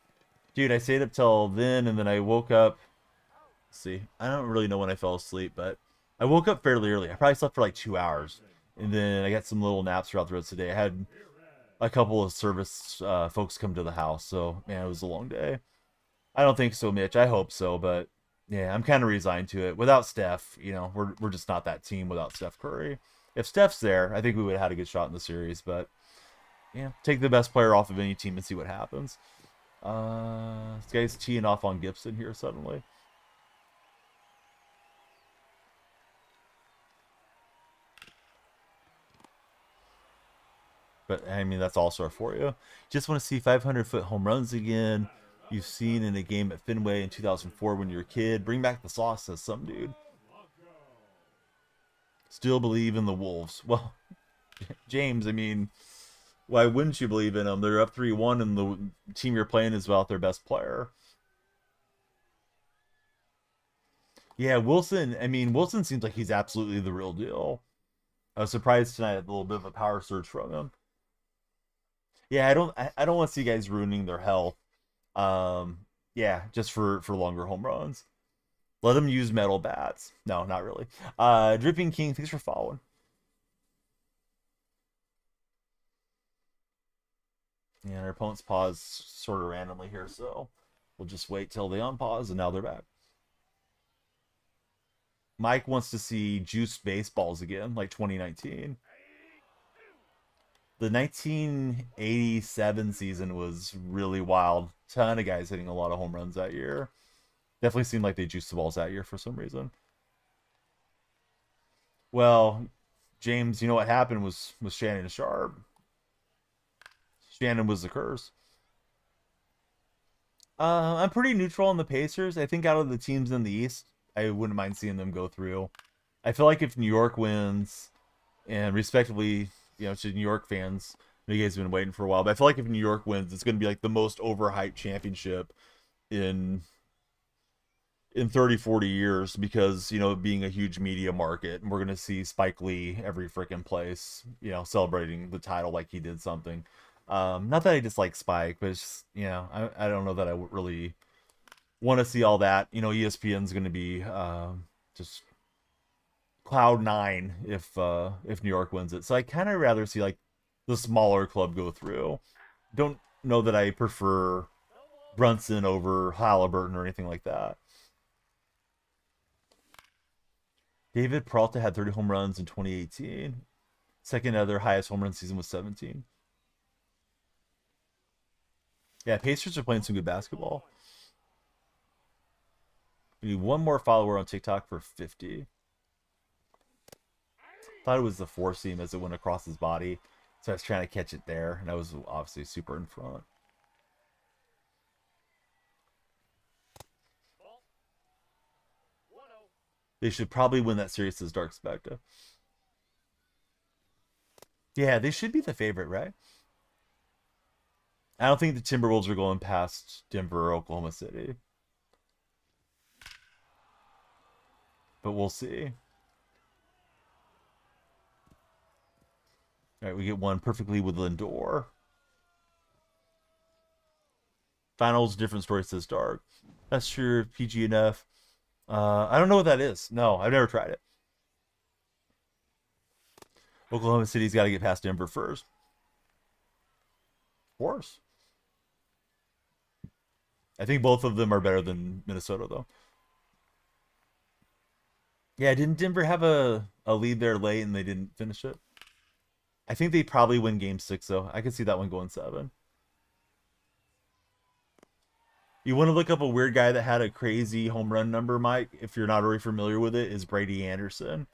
Speaker 1: Dude, I stayed up till then, and then I woke up. Let's see, I don't really know when I fell asleep, but I woke up fairly early. I probably slept for like 2 hours. And then I got some little naps throughout the rest of the day. I had a couple of service folks come to the house. So, man, it was a long day. I don't think so, Mitch. I hope so, but yeah, I'm kind of resigned to it. Without Steph, we're just not that team without Steph Curry. If Steph's there, I think we would have had a good shot in the series, but yeah, take the best player off of any team and see what happens. This guy's teeing off on Gibson here suddenly. But, I mean, that's all sort for you. Just want to see 500-foot home runs again. You've seen in a game at Fenway in 2004 when you were a kid. Bring back the sauce, says some dude. Still believe in the Wolves. Well, James, I mean, why wouldn't you believe in them? They're up 3-1, and the team you're playing is without their best player. Yeah, Wilson, I mean, Wilson seems like he's absolutely the real deal. I was surprised tonight at a little bit of a power surge from him. Yeah, I don't want to see guys ruining their health. Yeah, just for longer home runs. Let them use metal bats. No, not really. Dripping King, thanks for following. Yeah, our opponents pause sort of randomly here, so we'll just wait till they unpause, and now they're back. Mike wants to see juiced baseballs again, like 2019. The 1987 season was really wild. Ton of guys hitting a lot of home runs that year. Definitely seemed like they juiced the balls that year for some reason. Well, James, you know what happened was Shannon Sharp. Shannon was the curse. I'm pretty neutral on the Pacers. I think out of the teams in the East, I wouldn't mind seeing them go through. I feel like if New York wins, and respectively, to New York fans, you guys have been waiting for a while, but I feel like if New York wins, it's going to be like the most overhyped championship in 30, 40 years because, being a huge media market, and we're going to see Spike Lee every freaking place, celebrating the title like he did something. Not that I dislike Spike, but it's just, I don't know that I really want to see all that. ESPN's going to be just cloud nine if New York wins it. So I kind of rather see like the smaller club go through. Don't know that I prefer Brunson over Halliburton or anything like that. David Peralta had 30 home runs in 2018. Second other highest home run season was 17. Yeah, Pacers are playing some good basketball. We need one more follower on TikTok for 50. Thought it was the four seam as it went across his body. So I was trying to catch it there, and I was obviously super in front. They should probably win that series as Dark Spectre. Yeah, they should be the favorite, right? I don't think the Timberwolves are going past Denver or Oklahoma City. But we'll see. All right, we get one perfectly with Lindor. Finals, different story, says Dark. That's true. PG enough. I don't know what that is. No, I've never tried it. Oklahoma City's got to get past Denver first. Of course. I think both of them are better than Minnesota, though. Yeah, didn't Denver have a lead there late and they didn't finish it? I think they probably win game 6, though. I could see that one going 7. You want to look up a weird guy that had a crazy home run number, Mike? If you're not already familiar with it, is Brady Anderson.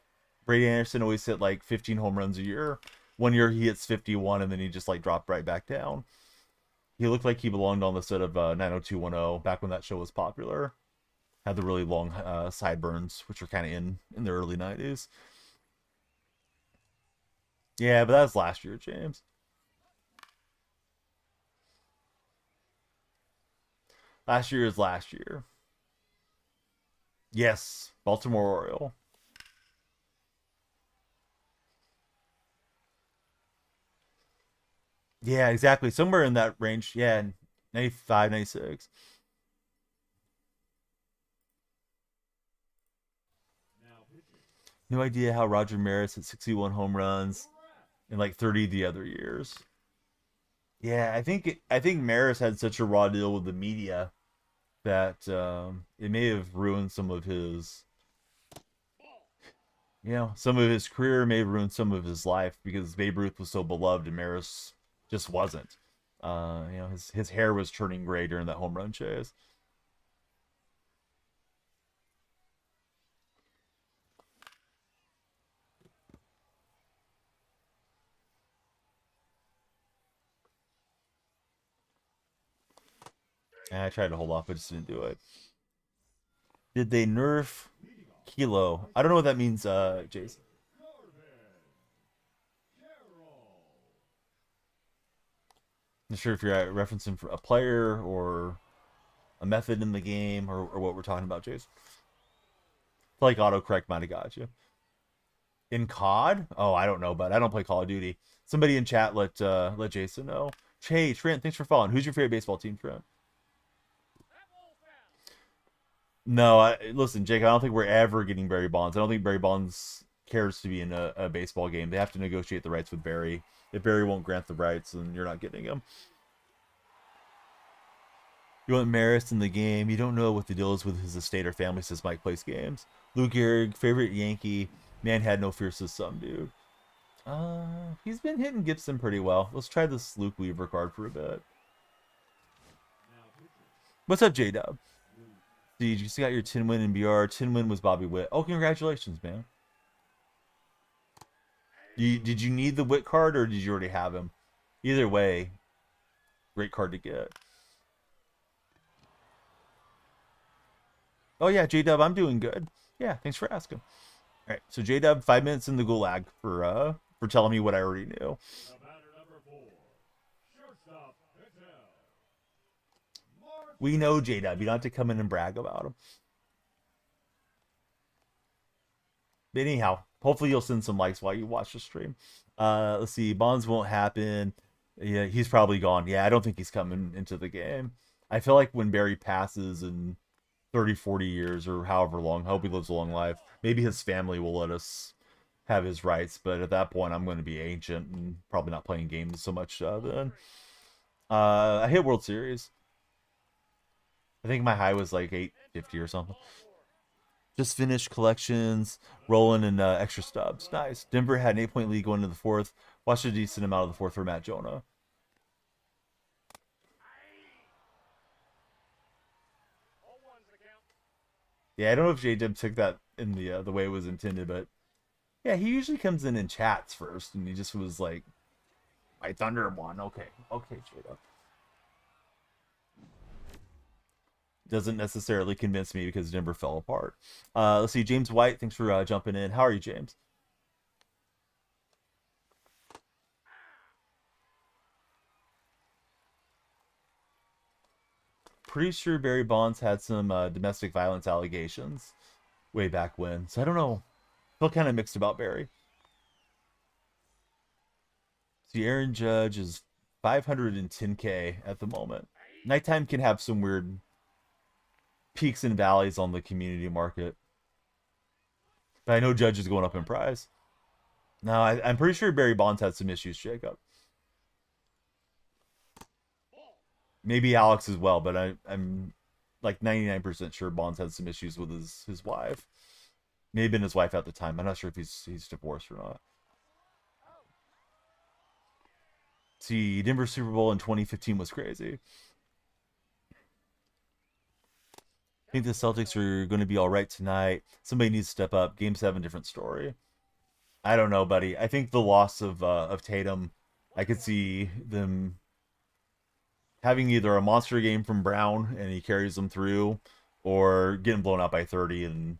Speaker 1: Brady Anderson always hit like 15 home runs a year. One year he hits 51 and then he just like dropped right back down. He looked like he belonged on the set of 90210 back when that show was popular. Had the really long sideburns, which were kind of in the early 90s. Yeah, but that was last year, James. Last year is last year. Yes, Baltimore Oriole. Yeah, exactly. Somewhere in that range. Yeah, 95, 96. No idea how Roger Maris hit 61 home runs in like 30 the other years. Yeah, I think Maris had such a raw deal with the media that it may have ruined some of his, some of his career, may have ruined some of his life because Babe Ruth was so beloved and Maris just wasn't. His hair was turning gray during that home run chase. And I tried to hold off, but just didn't do it. Did they nerf Kilo? I don't know what that means, Jason. Not sure if you're referencing for a player or a method in the game or what we're talking about, Jason. Like autocorrect might have got you. In COD? Oh, I don't know, but I don't play Call of Duty. Somebody in chat let Jason know. Hey, Trent, thanks for following. Who's your favorite baseball team, Trent? No, listen, Jake. I don't think we're ever getting Barry Bonds. I don't think Barry Bonds cares to be in a baseball game. They have to negotiate the rights with Barry. If Barry won't grant the rights, then you're not getting him. You want Maris in the game. You don't know what the deal is with his estate or family, says Mike plays games. Lou Gehrig, favorite Yankee. Man had no fear, says some dude. He's been hitting Gibson pretty well. Let's try this Luke Weaver card for a bit. What's up, J-Dub? You just got your 10 win in BR. 10 win was Bobby Witt. Oh, congratulations, man. Did you need the Witt card or did you already have him? Either way, great card to get. Oh yeah, J-Dub, I'm doing good. Yeah, thanks for asking. All right, so J-Dub, 5 minutes in the gulag for telling me what I already knew. We know J-Dub. You don't have to come in and brag about him. But anyhow, hopefully you'll send some likes while you watch the stream. Let's see. Bonds won't happen. Yeah, he's probably gone. Yeah, I don't think he's coming into the game. I feel like when Barry passes and 30, 40 years or however long. I hope he lives a long life. Maybe his family will let us have his rights, but at that point, I'm going to be ancient and probably not playing games so much then. I hit World Series. I think my high was like 850 or something. Just finished collections, rolling in extra stubs. Nice. Denver had an 8-point lead going into the fourth. Watched a decent amount of the fourth for Matt Jonah. Yeah, I don't know if J-Dib took that in the way it was intended, but yeah, he usually comes in chats first, and he just was like, "My Thunder won." Okay, okay, J-Dib. Doesn't necessarily convince me because Denver fell apart. Let's see, James White. Thanks for jumping in. How are you, James? Pretty sure Barry Bonds had some domestic violence allegations way back when, so I don't know. I feel kind of mixed about Barry. See, Aaron Judge is 510K at the moment. Nighttime can have some weird peaks and valleys on the community market, but I know Judge is going up in price. No, I'm pretty sure Barry Bonds had some issues, Jacob. Maybe Alex as well, but I'm like 99% sure Bonds had some issues with his wife. Maybe been his wife at the time. I'm not sure if he's divorced or not. See, Denver Super Bowl in 2015 was crazy. I think the Celtics are going to be all right tonight. Somebody needs to step up. Game 7, different story. I don't know, buddy. I think the loss of Tatum, I could see them having either a monster game from Brown and he carries them through, or getting blown out by 30 and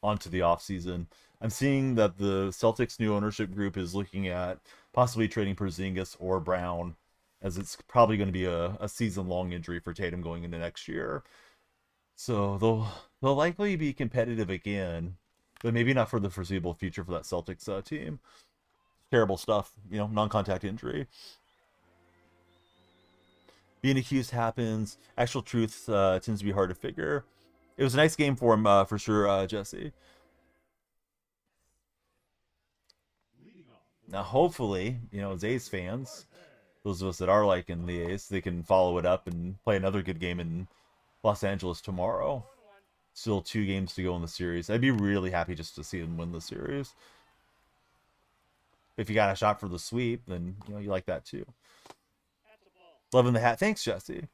Speaker 1: onto the offseason. I'm seeing that the Celtics' new ownership group is looking at possibly trading Porzingis or Brown, as it's probably going to be a season-long injury for Tatum going into next year. So they'll likely be competitive again, but maybe not for the foreseeable future for that Celtics team. Terrible stuff, non-contact injury. Being accused happens. Actual truth tends to be hard to figure. It was a nice game for him, for sure, Jesse. Now, hopefully, as A's fans, those of us that are liking the A's, they can follow it up and play another good game in Los Angeles tomorrow. Still 2 games to go in the series. I'd be really happy just to see them win the series. If you got a shot for the sweep, then you like that too. Loving the hat. Thanks, Jesse.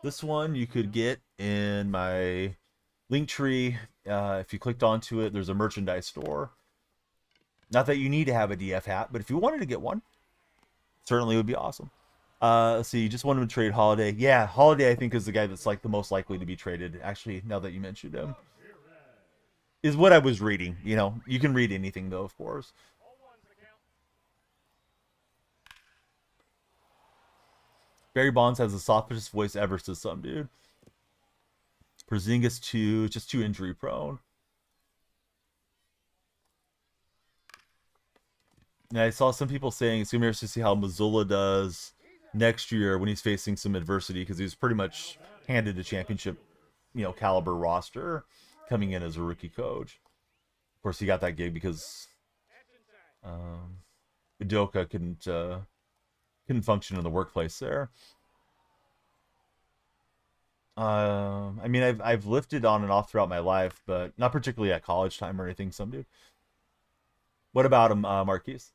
Speaker 1: This one you could get in my link tree. If you clicked onto it, there's a merchandise store. Not that you need to have a DF hat, but if you wanted to get one, certainly would be awesome. Let's see, you just wanted to trade Holiday. Yeah, Holiday I think is the guy that's like the most likely to be traded. Actually, now that you mentioned him, is what I was reading. You can read anything though, of course. Barry Bonds has the softest voice ever, says some dude. Porzingis just too injury prone. And I saw some people saying it's gonna be interesting to see how Missoula does next year when he's facing some adversity, because he was pretty much handed a championship, caliber roster coming in as a rookie coach. Of course, he got that gig because Udoka couldn't function in the workplace there. I mean, I've lifted on and off throughout my life, but not particularly at college time or anything. Some do. What about him, Marquise?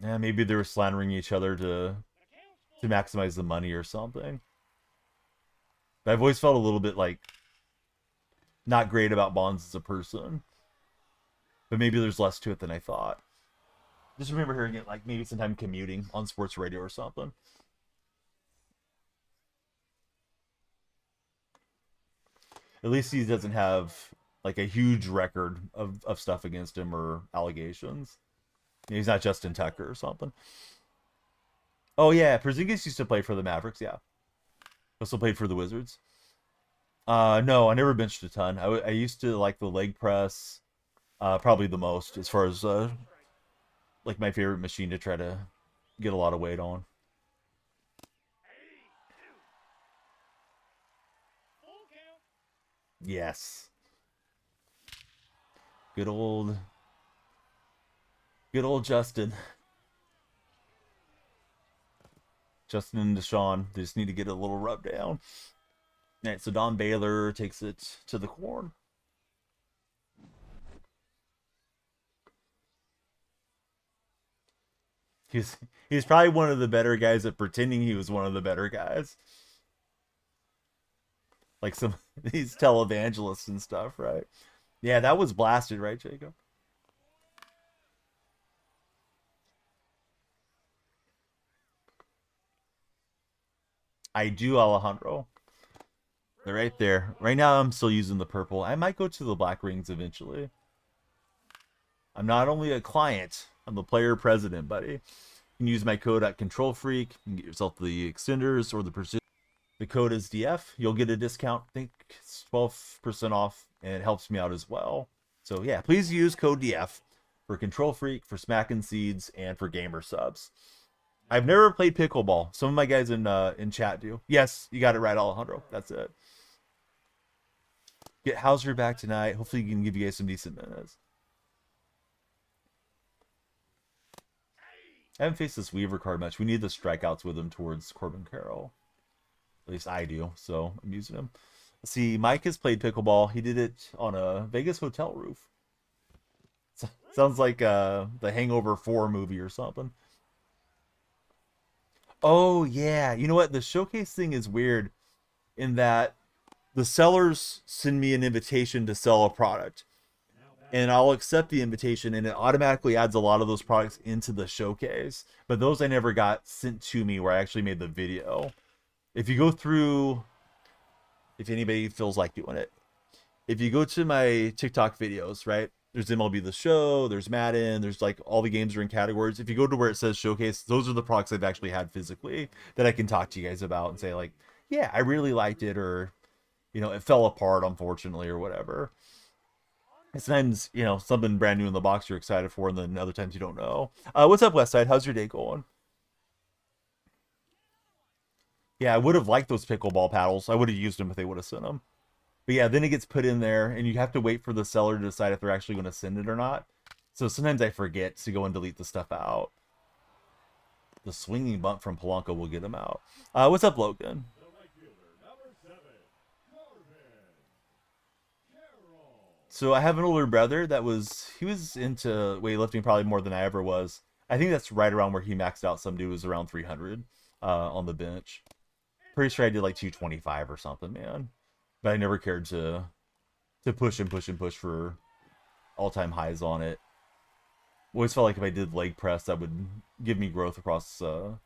Speaker 1: Yeah, maybe they were slandering each other to maximize the money or something. But I've always felt a little bit like not great about Bonds as a person. But maybe there's less to it than I thought. Just remember hearing it like maybe sometime commuting on sports radio or something. At least he doesn't have like a huge record of stuff against him or allegations. He's not Justin Tucker or something. Oh yeah, Porzingis used to play for the Mavericks. Yeah, also played for the Wizards. No, I never benched a ton. I used to like the leg press, probably the most as far as like my favorite machine to try to get a lot of weight on. Yes. Good old Justin. Justin and Deshaun, they just need to get a little rub down. All right, so Don Baylor takes it to the corn. He's probably one of the better guys at pretending he was one of the better guys. Like some of these televangelists and stuff, right? Yeah, that was blasted, right, Jacob? I do, Alejandro. They're right there. Right now, I'm still using the purple. I might go to the black rings eventually. I'm not only a client, I'm the player president, buddy. You can use my code at DonyellFreak. You can get yourself the extenders or the precision. The code is DF. You'll get a discount. I think it's 12% off, and it helps me out as well. So yeah, please use code DF for DonyellFreak, for Smackin' Seeds, and for Gamer Subs. I've never played pickleball. Some of my guys in chat do. Yes, you got it right, Alejandro. That's it. Get Hauser back tonight. Hopefully, he can give you guys some decent minutes. I haven't faced this Weaver card much. We need the strikeouts with him towards Corbin Carroll. At least I do, so I'm using him. Let's see, Mike has played pickleball. He did it on a Vegas hotel roof. Sounds like the Hangover 4 movie or something. Oh, yeah. You know what? The showcase thing is weird in that the sellers send me an invitation to sell a product. And I'll accept the invitation, and it automatically adds a lot of those products into the showcase. But those I never got sent to me where I actually made the video. If you go through, if anybody feels like doing it, if you go to my TikTok videos, right? There's MLB The Show, there's Madden, there's like all the games are in categories. If you go to where it says showcase, those are the products I've actually had physically that I can talk to you guys about and say like, yeah, I really liked it, or, you know, it fell apart, unfortunately, or whatever. And sometimes, you know, something brand new in the box you're excited for, and then other times you don't know. What's up, Westside? How's your day going? Yeah, I would have liked those pickleball paddles. I would have used them if they would have sent them. But yeah, then it gets put in there, and you have to wait for the seller to decide if they're actually going to send it or not. So sometimes I forget to go and delete the stuff out. The swinging bump from Polanco will get him out. What's up, Logan? So I have an older brother he was into weightlifting probably more than I ever was. I think that's right around where he maxed out. Some dude was around 300 on the bench. Pretty sure I did like 225 or something, man. But I never cared to push and push and push for all-time highs on it. Always felt like if I did leg press, that would give me growth across the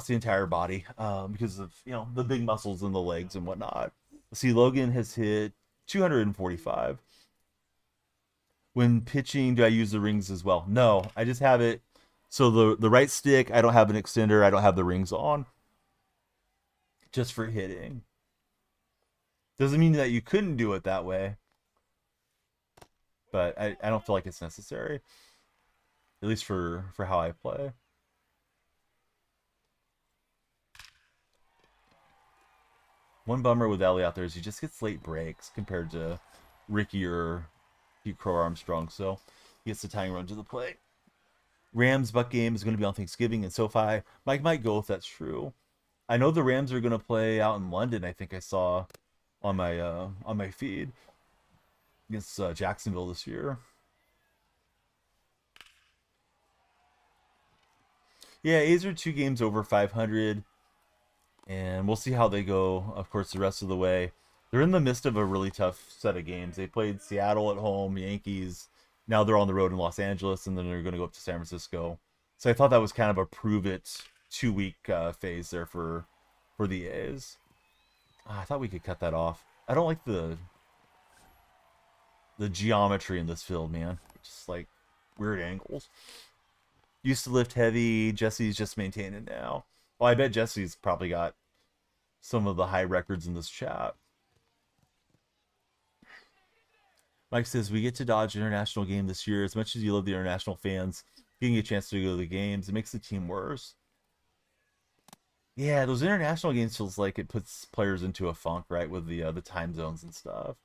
Speaker 1: entire body because of, you know, the big muscles in the legs and whatnot. See, Logan has hit 245. When pitching, do I use the rings as well? No, I just have it. So the right stick, I don't have an extender. I don't have the rings on. Just for hitting. Doesn't mean that you couldn't do it that way. But I don't feel like it's necessary. At least for how I play. One bummer with Ellie out there is he just gets late breaks compared to Ricky or Pete Crow Armstrong. So he gets the tying run to the plate. Rams Buck game is going to be on Thanksgiving in SoFi. Mike might go if that's true. I know the Rams are going to play out in London. I think I saw on my feed against Jacksonville this year. Yeah, A's are 2 games over 500, and we'll see how they go. Of course, the rest of the way, they're in the midst of a really tough set of games. They played Seattle at home, Yankees. Now they're on the road in Los Angeles, and then they're going to go up to San Francisco. So I thought that was kind of a prove it 2-week phase there for the A's. I thought we could cut that off. I don't like the geometry in this field, man. Just like weird angles. Used to lift heavy. Jesse's just maintaining now. Well, I bet Jesse's probably got some of the high records in this chat. Mike says, we get to dodge international game this year. As much as you love the international fans, getting a chance to go to the games, it makes the team worse. Yeah, those international games feels like it puts players into a funk, right, with the time zones and stuff.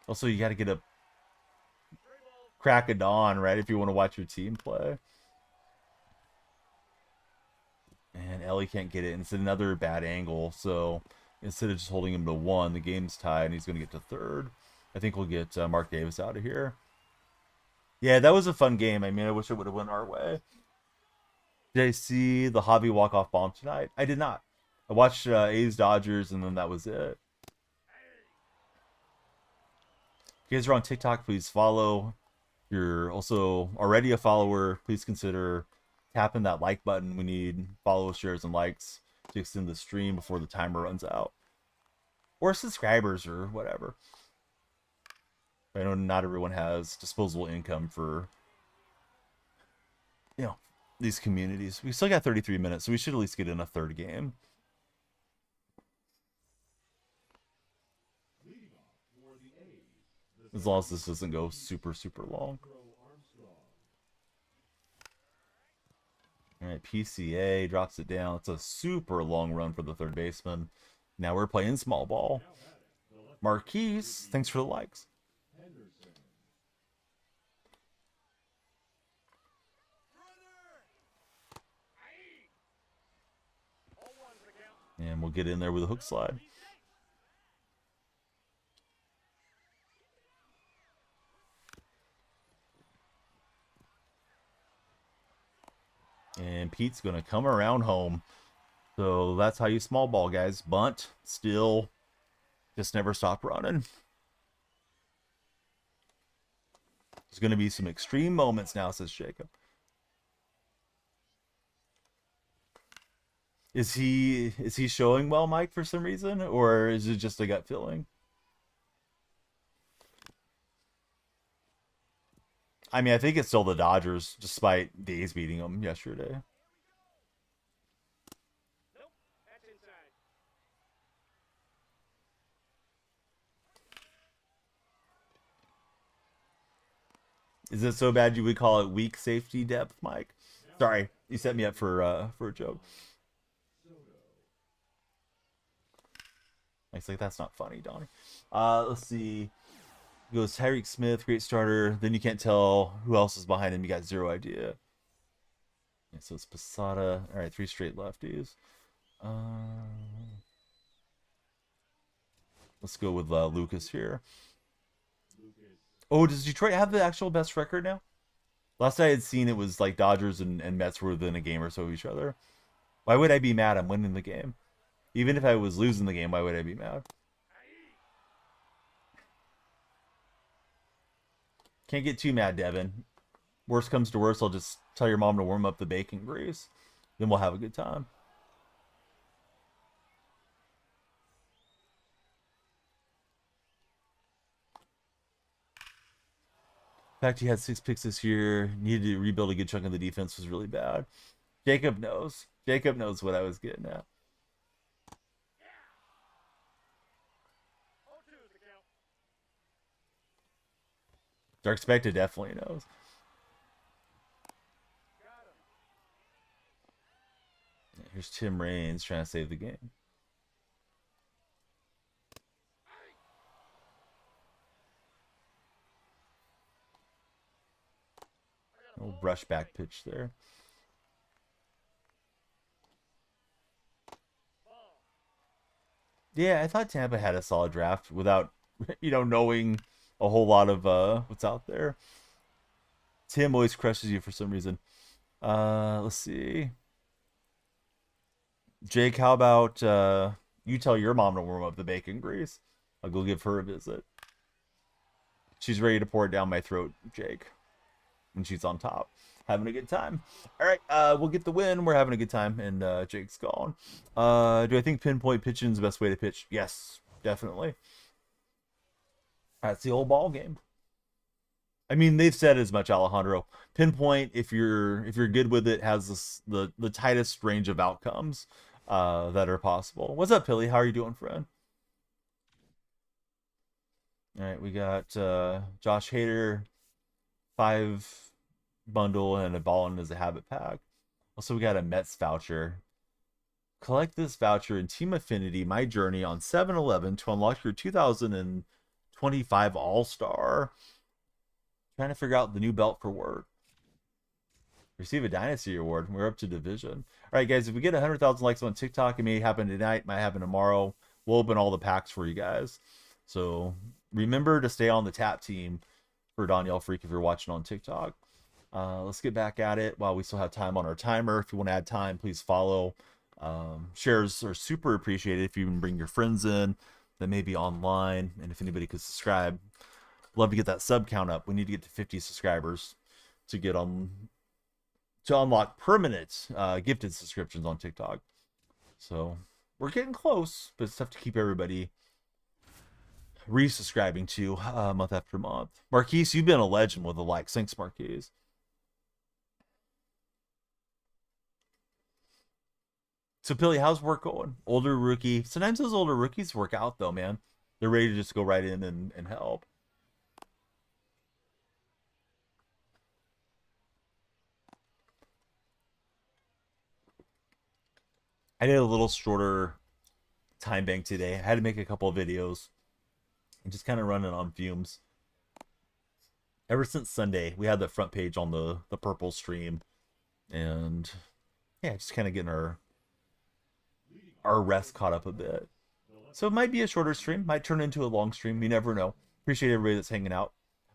Speaker 1: Also, you got to get a crack of dawn, right, if you want to watch your team play. And Ellie can't get it, and it's another bad angle, so instead of just holding him to 1, the game's tied, and he's going to get to 3rd. I think we'll get Mark Davis out of here. Yeah, that was a fun game. I mean, I wish it would have went our way. Did I see the Hobby walk-off bomb tonight? I did not. I watched A's Dodgers, and then that was it. If you guys are on TikTok, please follow. If you're also already a follower, please consider tapping that like button. We need follows, shares, and likes to extend the stream before the timer runs out. Or subscribers or whatever. I know not everyone has disposable income for, you know, these communities. We still got 33 minutes, so we should at least get in a 3rd game. As long as this doesn't go super, super long. All right, PCA drops it down. It's a super long run for the 3rd baseman. Now we're playing small ball. Marquise, thanks for the likes. And we'll get in there with a hook slide. And Pete's going to come around home. So that's how you small ball, guys. Bunt, still, just never stop running. There's going to be some extreme moments now, says Jacob. Is he showing well, Mike, for some reason? Or is it just a gut feeling? I mean, I think it's still the Dodgers, despite the A's beating them yesterday.
Speaker 2: Nope, that's inside.
Speaker 1: Is it so bad you would call it weak safety depth, Mike? Sorry, you set me up for a joke. Mike's like, that's not funny, Donnie. Let's see. He goes, Tyreek Smith, great starter. Then you can't tell who else is behind him. You got zero idea. Yeah, so it's Posada. All right, 3 straight lefties. Let's go with Lucas here. Oh, does Detroit have the actual best record now? Last I had seen, it was like Dodgers and Mets were within a game or so of each other. Why would I be mad? I'm winning the game. Even if I was losing the game, why would I be mad? Can't get too mad, Devin. Worst comes to worst, I'll just tell your mom to warm up the bacon grease. Then we'll have a good time. The fact he had 6 picks this year, needed to rebuild a good chunk of the defense was really bad. Jacob knows. Jacob knows what I was getting at. Dark Spectre definitely knows. Here's Tim Raines trying to save the game. Little brush back pitch there. Yeah, I thought Tampa had a solid draft without, knowing a whole lot of what's out there. Tim always crushes you for some reason. Let's see. Jake, how about you tell your mom to warm up the bacon grease? I'll go give her a visit. She's ready to pour it down my throat, Jake. When she's on top. Having a good time. All right, we'll get the win. We're having a good time, and Jake's gone. Do I think pinpoint pitching is the best way to pitch? Yes, definitely. That's the old ball game. I mean, they've said as much, Alejandro. Pinpoint, if you're good with it, has the tightest range of outcomes that are possible. What's up, Pilly? How are you doing, friend? All right, we got Josh Hader, 5 bundle and a Ballin as a habit pack. Also, we got a Mets voucher. Collect this voucher in Team Affinity, My Journey on 7-Eleven to unlock your 2025 All-Star. Trying to figure out the new belt for work. Receive a Dynasty Award. We're up to Division. All right, guys, if we get 100,000 likes on TikTok, it may happen tonight, might happen tomorrow. We'll open all the packs for you guys. So remember to stay on the tap team for DonyellFreak if you're watching on TikTok. Let's get back at it while we still have time on our timer. If you want to add time, please follow. Shares are super appreciated if you can bring your friends in that may be online, and if anybody could subscribe. Love to get that sub count up. We need to get to 50 subscribers to get on to unlock permanent gifted subscriptions on TikTok. So we're getting close, but it's tough to keep everybody resubscribing to month after month. Marquise, you've been a legend with the likes. Thanks, Marquise. So, Billy, how's work going? Older rookie. Sometimes those older rookies work out, though, man. They're ready to just go right in and help. I did a little shorter time bank today. I had to make a couple of videos and just kind of running on fumes. Ever since Sunday, we had the front page on the purple stream, and yeah, just kind of getting our rest caught up a bit. So it might be a shorter stream, might turn into a long stream. You never know. Appreciate everybody that's hanging out.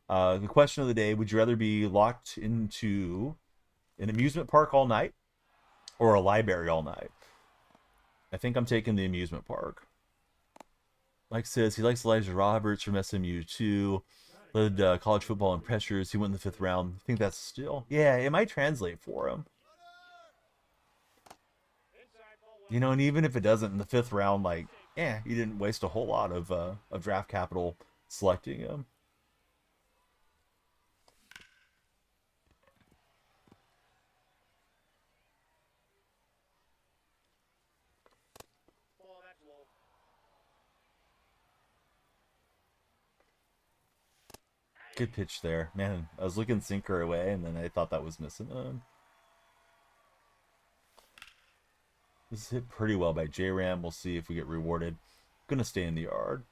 Speaker 1: The question of the day: would you rather be locked into an amusement park all night or a library all night? I think I'm taking the amusement park. Mike says he likes Elijah Roberts from SMU too. Led college football in pressures. He went in the 5th round. I think that's still. Yeah, it might translate for him. You know, and even if it doesn't in the 5th round, like, yeah, you didn't waste a whole lot of draft capital selecting him. Good pitch there. Man, I was looking sinker away, and then I thought that was missing him. This is hit pretty well by J-Ram. We'll see if we get rewarded. Gonna stay in the yard.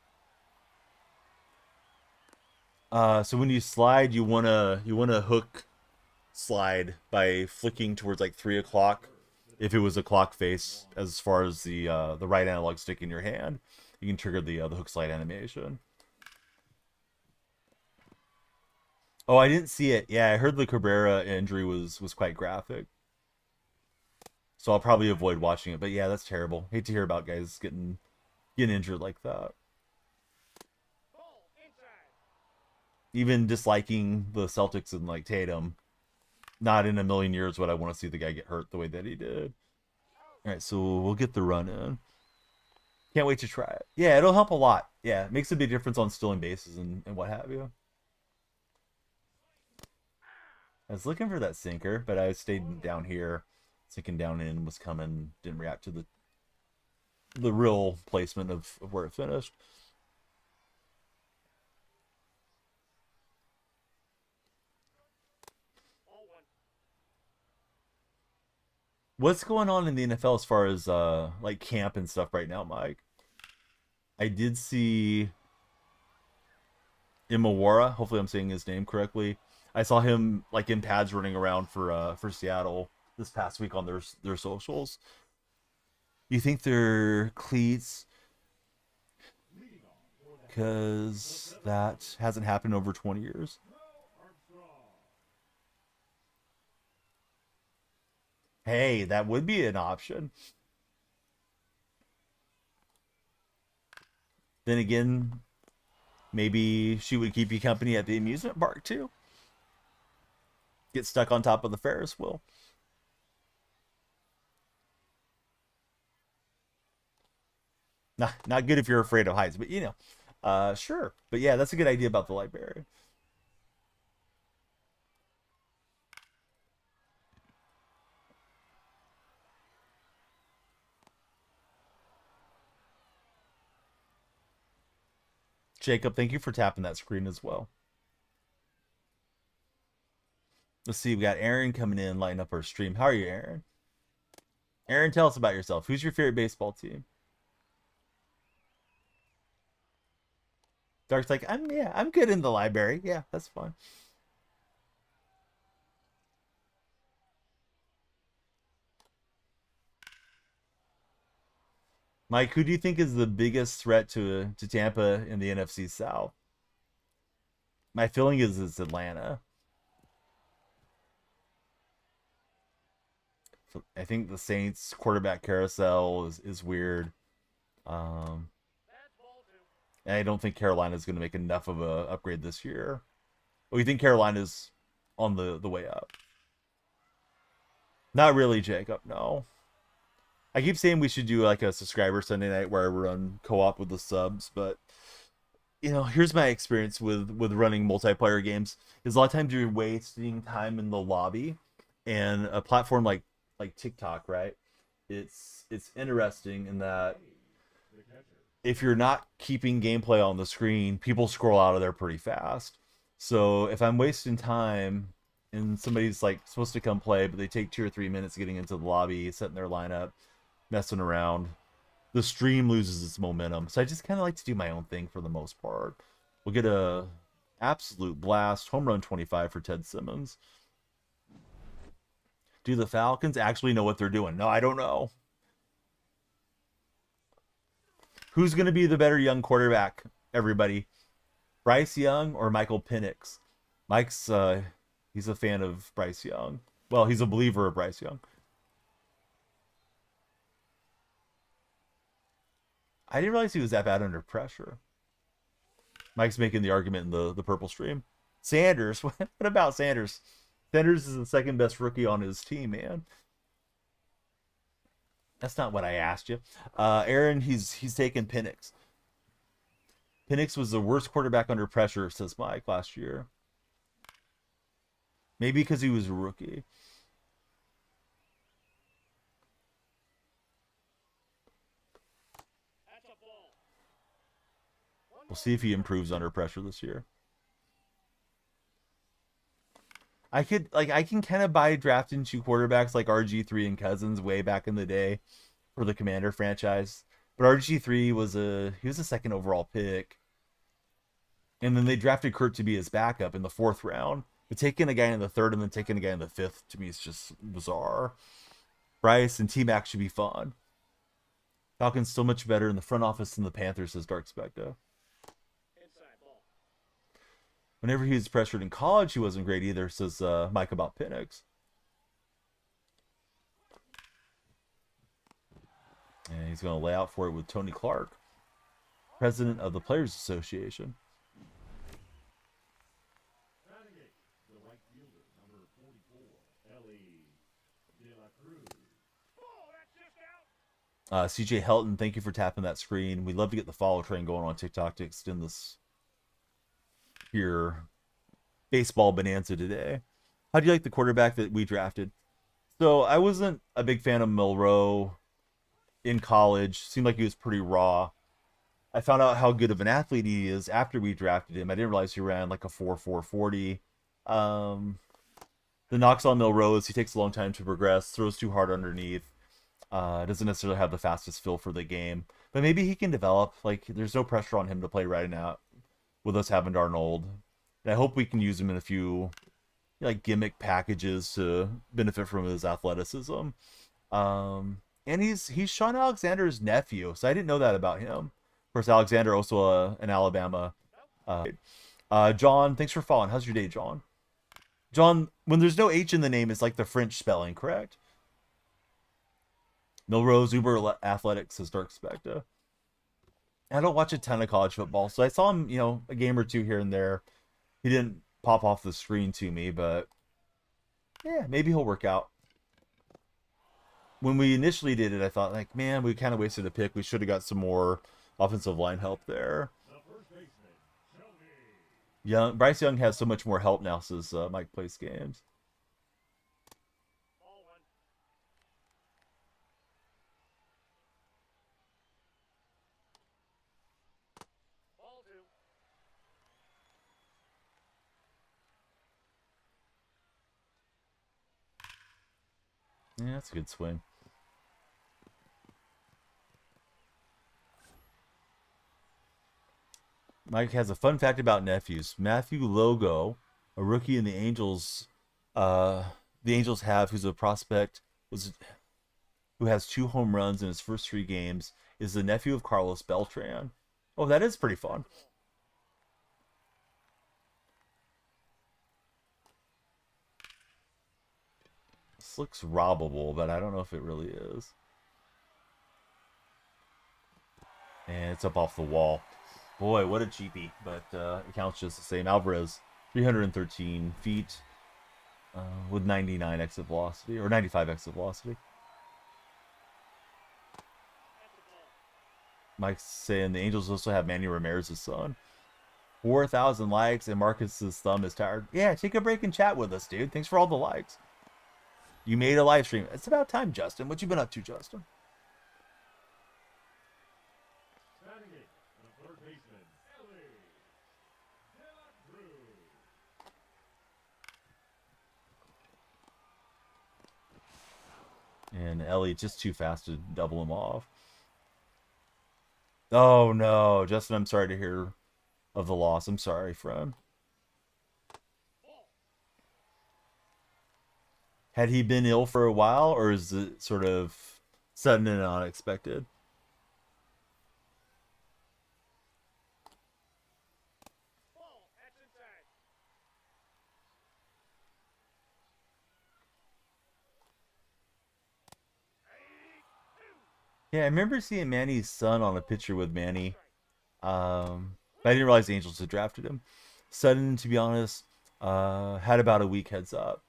Speaker 1: So when you slide, you wanna hook slide by flicking towards like 3 o'clock. If it was a clock face, as far as the right analog stick in your hand, you can trigger the hook slide animation. Oh, I didn't see it. Yeah, I heard the Cabrera injury was quite graphic. So I'll probably avoid watching it. But yeah, that's terrible. Hate to hear about guys getting injured like that. Even disliking the Celtics and like Tatum, not in a million years would I want to see the guy get hurt the way that he did. All right, so we'll get the run in. Can't wait to try it. Yeah, it'll help a lot. Yeah, it makes a big difference on stealing bases and what have you. I was looking for that sinker, but I stayed down here. Sinking down in was coming, didn't react to the real placement of where it finished. What's going on in the NFL as far as like camp and stuff right now, Mike? I did see Imawara. Hopefully, I'm saying his name correctly. I saw him like in pads running around for Seattle this past week on their socials. You think they're cleats? Because that hasn't happened over 20 years. Hey, that would be an option. Then again, maybe she would keep you company at the amusement park too. Get stuck on top of the Ferris wheel. Not good if you're afraid of heights, but you know, sure. But yeah, that's a good idea about the library. Jacob, thank you for tapping that screen as well. Let's see, we got Aaron coming in, lighting up our stream. How are you, Aaron? Aaron, tell us about yourself. Who's your favorite baseball team? Dark's like, I'm good in the library. Yeah, that's fine. Mike, who do you think is the biggest threat to Tampa in the NFC South? My feeling is it's Atlanta. I think the Saints quarterback carousel is weird. And I don't think Carolina's going to make enough of a upgrade this year. But we think Carolina's on the way up. Not really, Jacob. No. I keep saying we should do like a subscriber Sunday night where I run co-op with the subs, but you know, here's my experience with running multiplayer games. Is a lot of times you're wasting time in the lobby, and a platform like TikTok, right? It's interesting in that if you're not keeping gameplay on the screen, people scroll out of there pretty fast. So if I'm wasting time and somebody's like supposed to come play, but they take 2 or 3 minutes getting into the lobby, setting their lineup, messing around, the stream loses its momentum. So I just kind of like to do my own thing for the most part. We'll get a absolute blast. Home run 25 for Ted Simmons. Do the Falcons actually know what they're doing? No, I don't know. Who's going to be the better young quarterback, everybody? Bryce Young or Michael Penix? Mike's, he's a fan of Bryce Young. Well, he's a believer of Bryce Young. I didn't realize he was that bad under pressure. Mike's making the argument in the purple stream. Sanders? What about Sanders? Sanders is the second best rookie on his team, man. That's not what I asked you. Aaron, he's taking Penix. Penix was the worst quarterback under pressure, says Mike, last year. Maybe because he was a rookie. We'll see if he improves under pressure this year. I can kind of buy drafting 2 quarterbacks like RG3 and Cousins way back in the day for the Commander franchise. But RG3 was a second overall pick. And then they drafted Kurt to be his backup in the 4th round. But taking a guy in the 3rd and then taking a guy in the 5th, to me, is just bizarre. Bryce and T-Mac should be fun. Falcons still much better in the front office than the Panthers, says Dark Spectre. Whenever he was pressured in college, he wasn't great either, says Mike about Penix. And he's going to lay out for it with Tony Clark, president of the Players Association. CJ Helton, thank you for tapping that screen. We'd love to get the follow train going on TikTok to extend this here baseball bonanza today. How do you like the quarterback that we drafted? So I wasn't a big fan of Milroe in college. Seemed like he was pretty raw. I found out how good of an athlete he is after we drafted him. I didn't realize he ran like a 4.40. The knocks on Milroe is he takes a long time to progress, throws too hard underneath. Doesn't necessarily have the fastest feel for the game, but maybe he can develop. Like, there's no pressure on him to play right now with us having Darnold. And I hope we can use him in a few like gimmick packages to benefit from his athleticism. And he's Sean Alexander's nephew, so I didn't know that about him. Of course, Alexander also an Alabama. John, thanks for following. How's your day, John? John, when there's no H in the name, it's like the French spelling, correct? Milrose Uber Athletics, says Dark Spectre. I don't watch a ton of college football, so I saw him, a game or two here and there. He didn't pop off the screen to me, but yeah, maybe he'll work out. When we initially did it, I thought, like, man, we kind of wasted a pick. We should have got some more offensive line help there. Bryce Young has so much more help now, says Mike Plays Games. Yeah, that's a good swing. Mike has a fun fact about nephews. Matthew Logo, a rookie in the Angels have, who's a prospect, was who has 2 home runs in his first 3 games, is the nephew of Carlos Beltran. Oh, that is pretty fun. This looks robbable, but I don't know if it really is. And it's up off the wall. Boy, what a cheapie, but it counts just the same. Alvarez, 313 feet with 99 exit velocity, or 95 exit velocity. Mike's saying the Angels also have Manny Ramirez's son. 4,000 likes, and Marcus's thumb is tired. Yeah, take a break and chat with us, dude. Thanks for all the likes. You made a live stream. It's about time, Justin. What you been up to, Justin? And Ellie just too fast to double him off. Oh no, Justin, I'm sorry to hear of the loss. I'm sorry, friend. Had he been ill for a while, or is it sort of sudden and unexpected? Yeah, I remember seeing Manny's son on a picture with Manny. But I didn't realize the Angels had drafted him. Sutton, to be honest, had about a week heads up.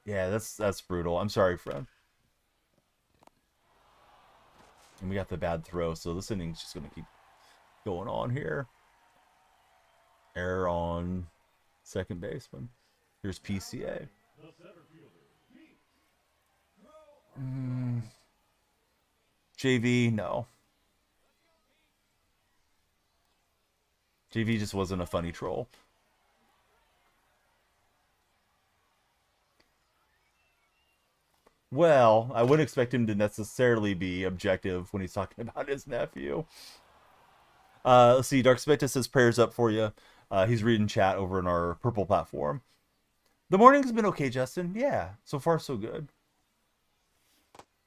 Speaker 1: Yeah, that's brutal. I'm sorry, friend. And we got the bad throw, so this inning's just gonna keep going on here. Error on second baseman. Here's PCA. JV, no. JV just wasn't a funny troll. Well, I wouldn't expect him to necessarily be objective when he's talking about his nephew. Let's see. Dark Spectre says prayers up for you. He's reading chat over in our purple platform. The morning's been okay, Justin. Yeah, so far so good.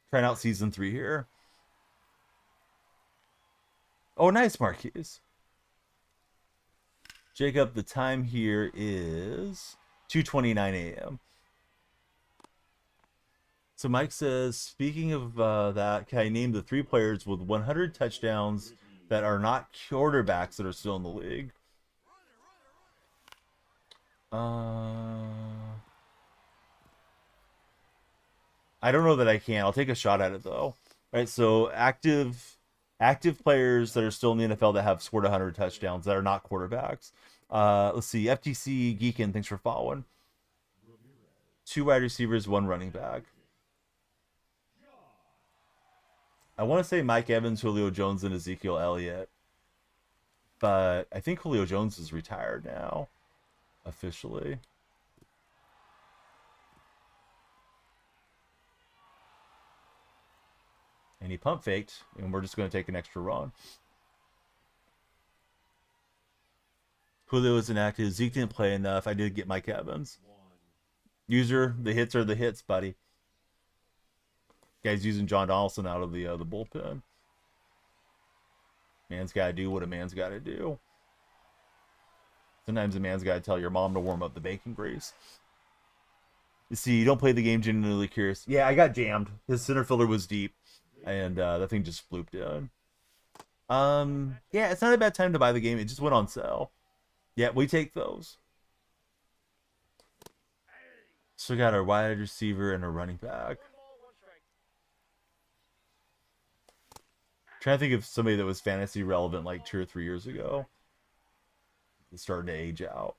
Speaker 1: Trying out season 3 here. Oh, nice, Marquise. Jacob, the time here is 2:29 a.m. So Mike says, speaking of that, can I name the 3 players with 100 touchdowns that are not quarterbacks that are still in the league? I don't know that I can. I'll take a shot at it though. All right, so active players that are still in the NFL that have scored 100 touchdowns that are not quarterbacks. Let's see. FTC Geekin, thanks for following. 2 wide receivers, 1 running back. I want to say Mike Evans, Julio Jones, and Ezekiel Elliott. But I think Julio Jones is retired now, officially. And he pump faked, and we're just going to take an extra run. Julio isn't active. Zeke didn't play enough. I did get Mike Evans. User, the hits are the hits, buddy. Guy's using John Donaldson out of the bullpen. Man's got to do what a man's got to do. Sometimes a man's got to tell your mom to warm up the bacon grease. You see, you don't play the game genuinely curious. Yeah, I got jammed. His center fielder was deep, and that thing just flooped in. Yeah, it's not a bad time to buy the game. It just went on sale. Yeah, we take those. So we got our wide receiver and a running back. Trying to think of somebody that was fantasy relevant like 2 or 3 years ago. It's starting to age out.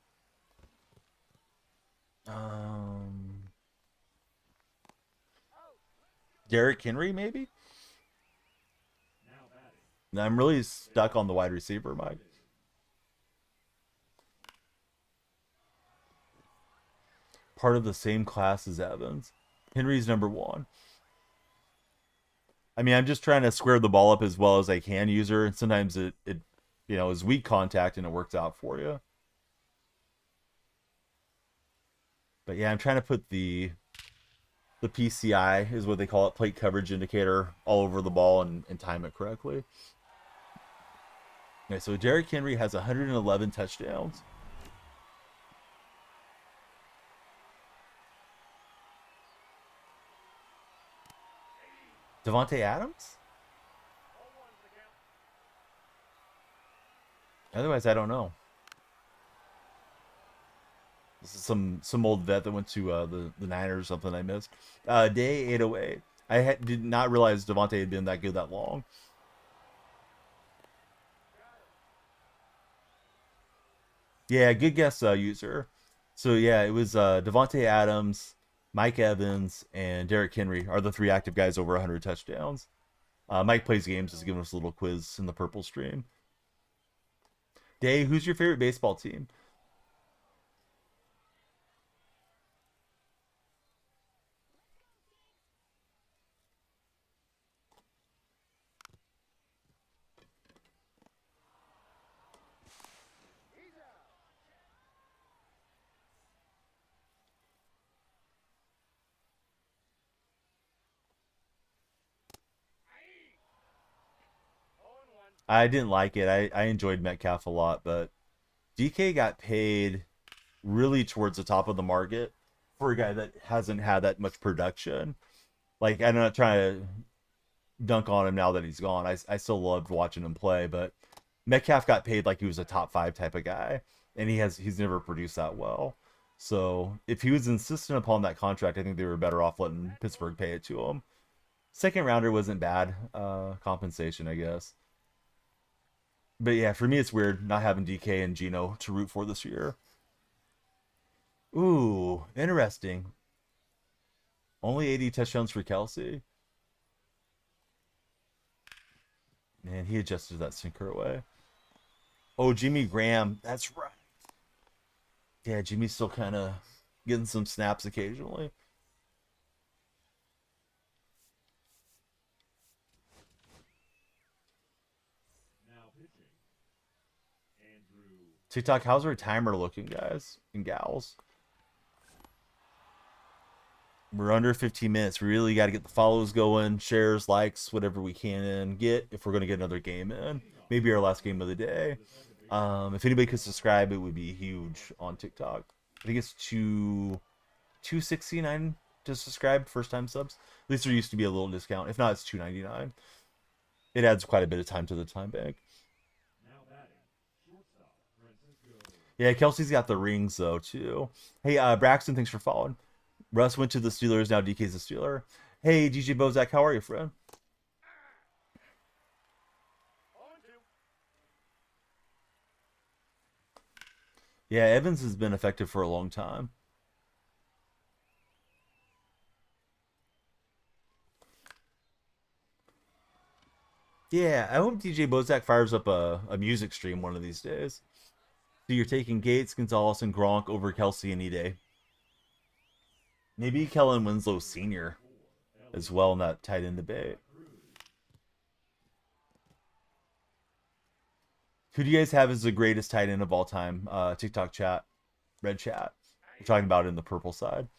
Speaker 1: Derrick Henry, maybe? No, I'm really stuck on the wide receiver, Mike. Part of the same class as Evans. Henry's number 1. I mean, I'm just trying to square the ball up as well as I can, user, and sometimes it is weak contact and it works out for you. But yeah, I'm trying to put the PCI is what they call it, plate coverage indicator, all over the ball and time it correctly. Okay, so Derrick Henry has 111 touchdowns. Davante Adams? Otherwise, I don't know. This is some old vet that went to the Niners or something I missed. Day 808. Did not realize Davante had been that good that long. Yeah, good guess, user. So yeah, it was Davante Adams, Mike Evans, and Derrick Henry are the 3 active guys over 100 touchdowns. Mike Plays Games is giving us a little quiz in the purple stream. Day, who's your favorite baseball team? I didn't like it. I enjoyed Metcalf a lot, but DK got paid really towards the top of the market for a guy that hasn't had that much production. Like, I'm not trying to dunk on him now that he's gone. I still loved watching him play, but Metcalf got paid like he was a top 5 type of guy, and he's never produced that well. So if he was insistent upon that contract, I think they were better off letting Pittsburgh pay it to him. Second rounder wasn't bad compensation, I guess. But yeah, for me, it's weird not having DK and Geno to root for this year. Ooh, interesting. Only 80 touchdowns for Kelsey. Man, he adjusted that sinker away. Oh, Jimmy Graham. That's right. Yeah, Jimmy's still kind of getting some snaps occasionally. TikTok, how's our timer looking, guys and gals? We're under 15 minutes. We really got to get the follows going, shares, likes, whatever we can get if we're going to get another game in. Maybe our last game of the day. If anybody could subscribe, it would be huge on TikTok. I think it's 269 to subscribe, first time subs. At least there used to be a little discount. If not, it's 299. It adds quite a bit of time to the time bank. Yeah, Kelsey's got the rings though too. Hey, Braxton, thanks for following. Russ went to the Steelers. Now DK's a Steeler. Hey, DJ Bozak, how are you, friend? Yeah, Evans has been effective for a long time. Yeah, I hope DJ Bozak fires up a music stream one of these days. So you're taking Gates, Gonzalez, and Gronk over Kelsey any day. Maybe Kellen Winslow Sr. as well in that tight end debate. Who do you guys have as the greatest tight end of all time? TikTok chat, red chat. We're talking about it in the purple side.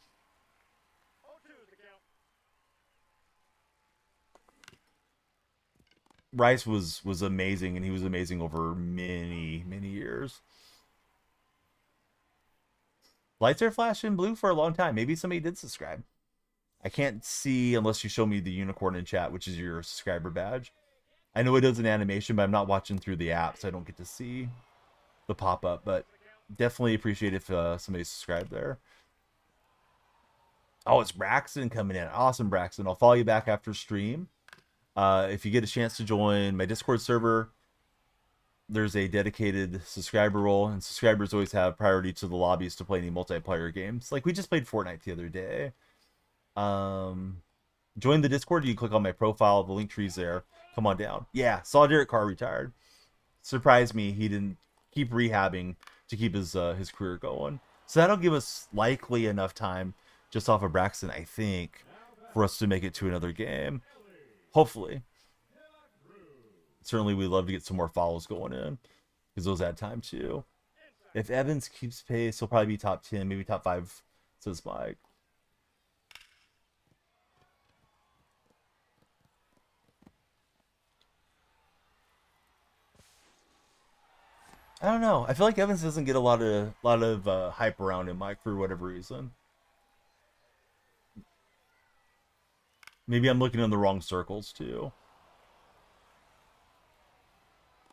Speaker 1: Rice was amazing, and he was amazing over many years. Lights are flashing blue for a long time. Maybe somebody did subscribe. I can't see unless you show me the unicorn in chat, which is your subscriber badge. I know it does an animation, but I'm not watching through the app, so I don't get to see the pop-up. But definitely appreciate if somebody subscribed there. Oh, it's Braxton coming in. Awesome, Braxton. I'll follow you back after stream. If you get a chance to join my Discord server, there's a dedicated subscriber role, and subscribers always have priority to the lobbies to play any multiplayer games. Like we just played Fortnite the other day. Join the Discord. You click on my profile. The link tree's there. Come on down. Yeah, saw Derek Carr retired. Surprised me he didn't keep rehabbing to keep his career going. So that'll give us likely enough time just off of Braxton, I think, for us to make it to another game. Hopefully. Certainly, we'd love to get some more follows going in because those add time too. If Evans keeps pace, he'll probably be top 10, maybe top 5, says Mike. I don't know. I feel like Evans doesn't get a lot of hype around him, Mike, for whatever reason. Maybe I'm looking in the wrong circles too.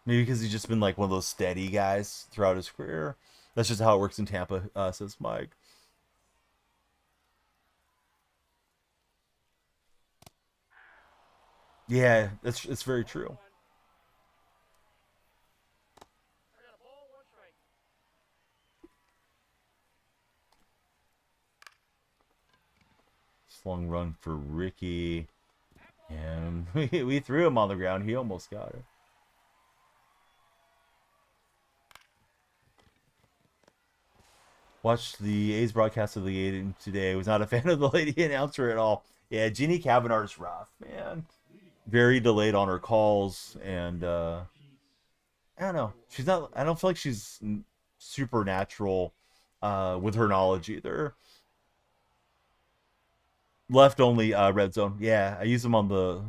Speaker 1: Maybe because he's just been like one of those steady guys throughout his career. That's just how it works in Tampa, says Mike. Yeah, it's very true. Long run for Ricky. And we threw him on the ground. He almost got it. Watched the A's broadcast of the game today. Was not a fan of the lady announcer at all. Yeah, Jeannie Cavanaugh's rough, man. Very delayed on her calls, and I don't know. She's not. I don't feel like she's supernatural with her knowledge either. Left only red zone. Yeah, I use them on the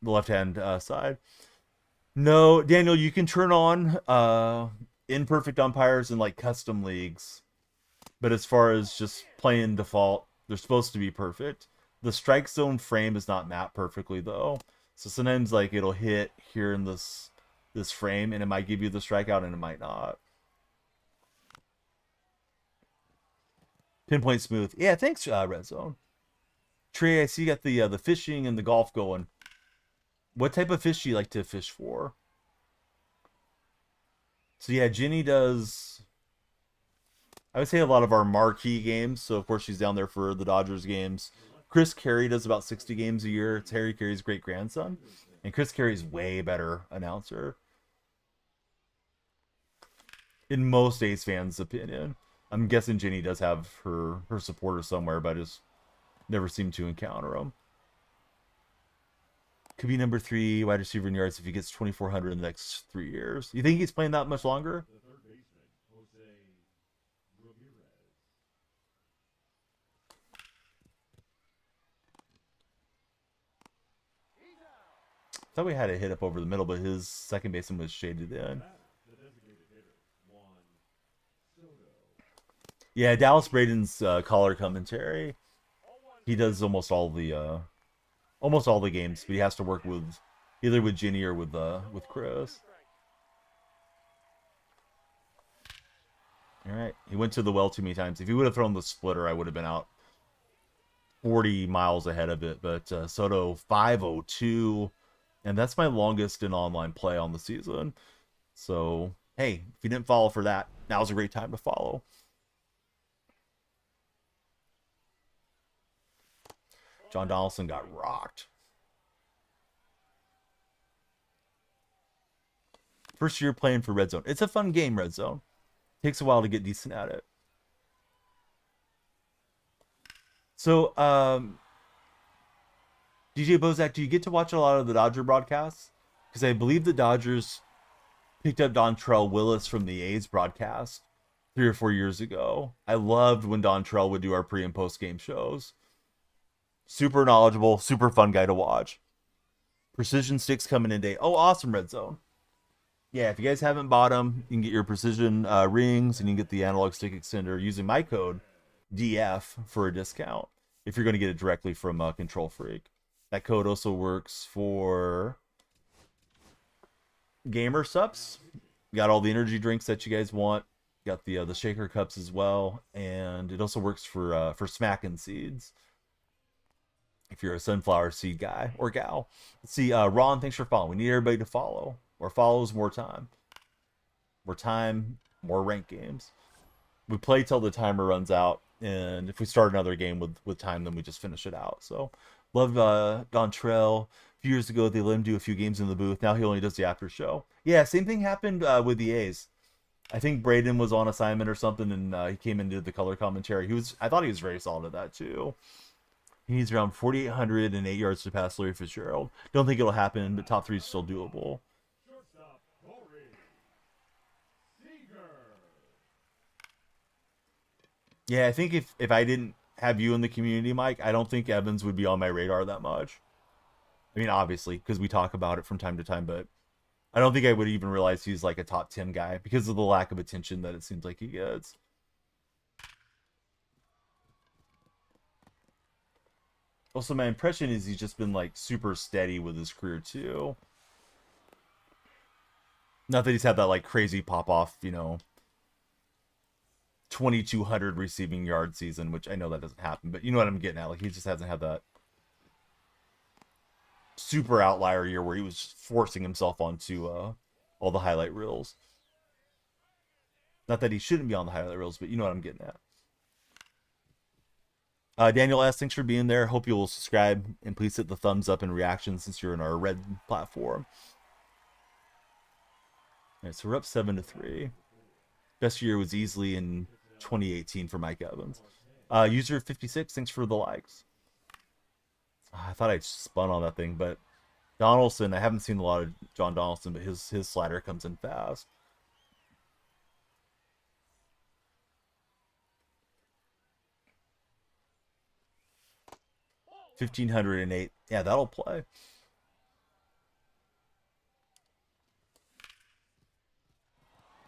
Speaker 1: left hand side. No, Daniel, you can turn on imperfect umpires in like custom leagues, but as far as just playing default, they're supposed to be perfect. The strike zone frame is not mapped perfectly though, so sometimes like it'll hit here in this frame, and it might give you the strikeout, and it might not. Pinpoint smooth. Yeah, thanks, Red Zone. Trey, I see you got the fishing and the golf going. What type of fish do you like to fish for? So yeah, Ginny does, I would say, a lot of our marquee games. So of course she's down there for the Dodgers games. Chris Carey does about 60 games a year. It's Harry Carey's great grandson. And Chris Carey's way better announcer. In most A's fans' opinion. I'm guessing Ginny does have her supporters somewhere, but I just never seem to encounter them. Could be number 3 wide receiver in yards if he gets 2,400 in the next 3 years. You think he's playing that much longer? I thought we had a hit up over the middle, but his second baseman was shaded in. Yeah, Dallas Braden's color commentary. He does almost all the games, but he has to work with either with Ginny or with Chris. All right, he went to the well too many times. If he would have thrown the splitter, I would have been out 40 miles ahead of it. But Soto 502, and that's my longest in online play on the season. So hey, if you didn't follow for that, now's a great time to follow. John Donaldson got rocked. First year playing for Red Zone. It's a fun game, Red Zone. Takes a while to get decent at it. So, DJ Bozak, do you get to watch a lot of the Dodger broadcasts? Because I believe the Dodgers picked up Dontrell Willis from the A's broadcast 3 or 4 years ago. I loved when Dontrell would do our pre and post game shows. Super knowledgeable, super fun guy to watch. Precision sticks coming in today. Oh, awesome, Red Zone. Yeah, if you guys haven't bought them, you can get your precision rings, and you can get the analog stick extender using my code DF for a discount if you're going to get it directly from DonyellFreak. That code also works for gamer subs. Got all the energy drinks that you guys want. Got the shaker cups as well, and it also works for smacking seeds. If you're a sunflower seed guy or gal. Let's see, Ron, thanks for following. We need everybody to follow. More follows, more time. More time, more rank games. We play till the timer runs out, and if we start another game with time, then we just finish it out. So, love Dontrell. A few years ago, they let him do a few games in the booth. Now he only does the after show. Yeah, same thing happened with the A's. I think Braden was on assignment or something, and he came into the color commentary. I thought he was very solid at that too. He needs around 4,808 yards to pass Larry Fitzgerald. Don't think it'll happen, but top three is still doable. Yeah, I think if I didn't have you in the community, Mike, I don't think Evans would be on my radar that much. I mean, obviously, because we talk about it from time to time, but I don't think I would even realize he's like a top 10 guy because of the lack of attention that it seems like he gets. Also, my impression is he's just been like super steady with his career too. Not that he's had that like crazy pop off, 2,200 receiving yard season, which I know that doesn't happen, but you know what I'm getting at. Like he just hasn't had that super outlier year where he was just forcing himself onto all the highlight reels. Not that he shouldn't be on the highlight reels, but you know what I'm getting at. Daniel S., thanks for being there. Hope you will subscribe and please hit the thumbs up and reaction since you're in our red platform. All right, so we're up 7-3. Best year was easily in 2018 for Mike Evans. User 56, thanks for the likes. I thought I spun on that thing, but Donaldson, I haven't seen a lot of John Donaldson, but his slider comes in fast. $1,508. Yeah, that'll play.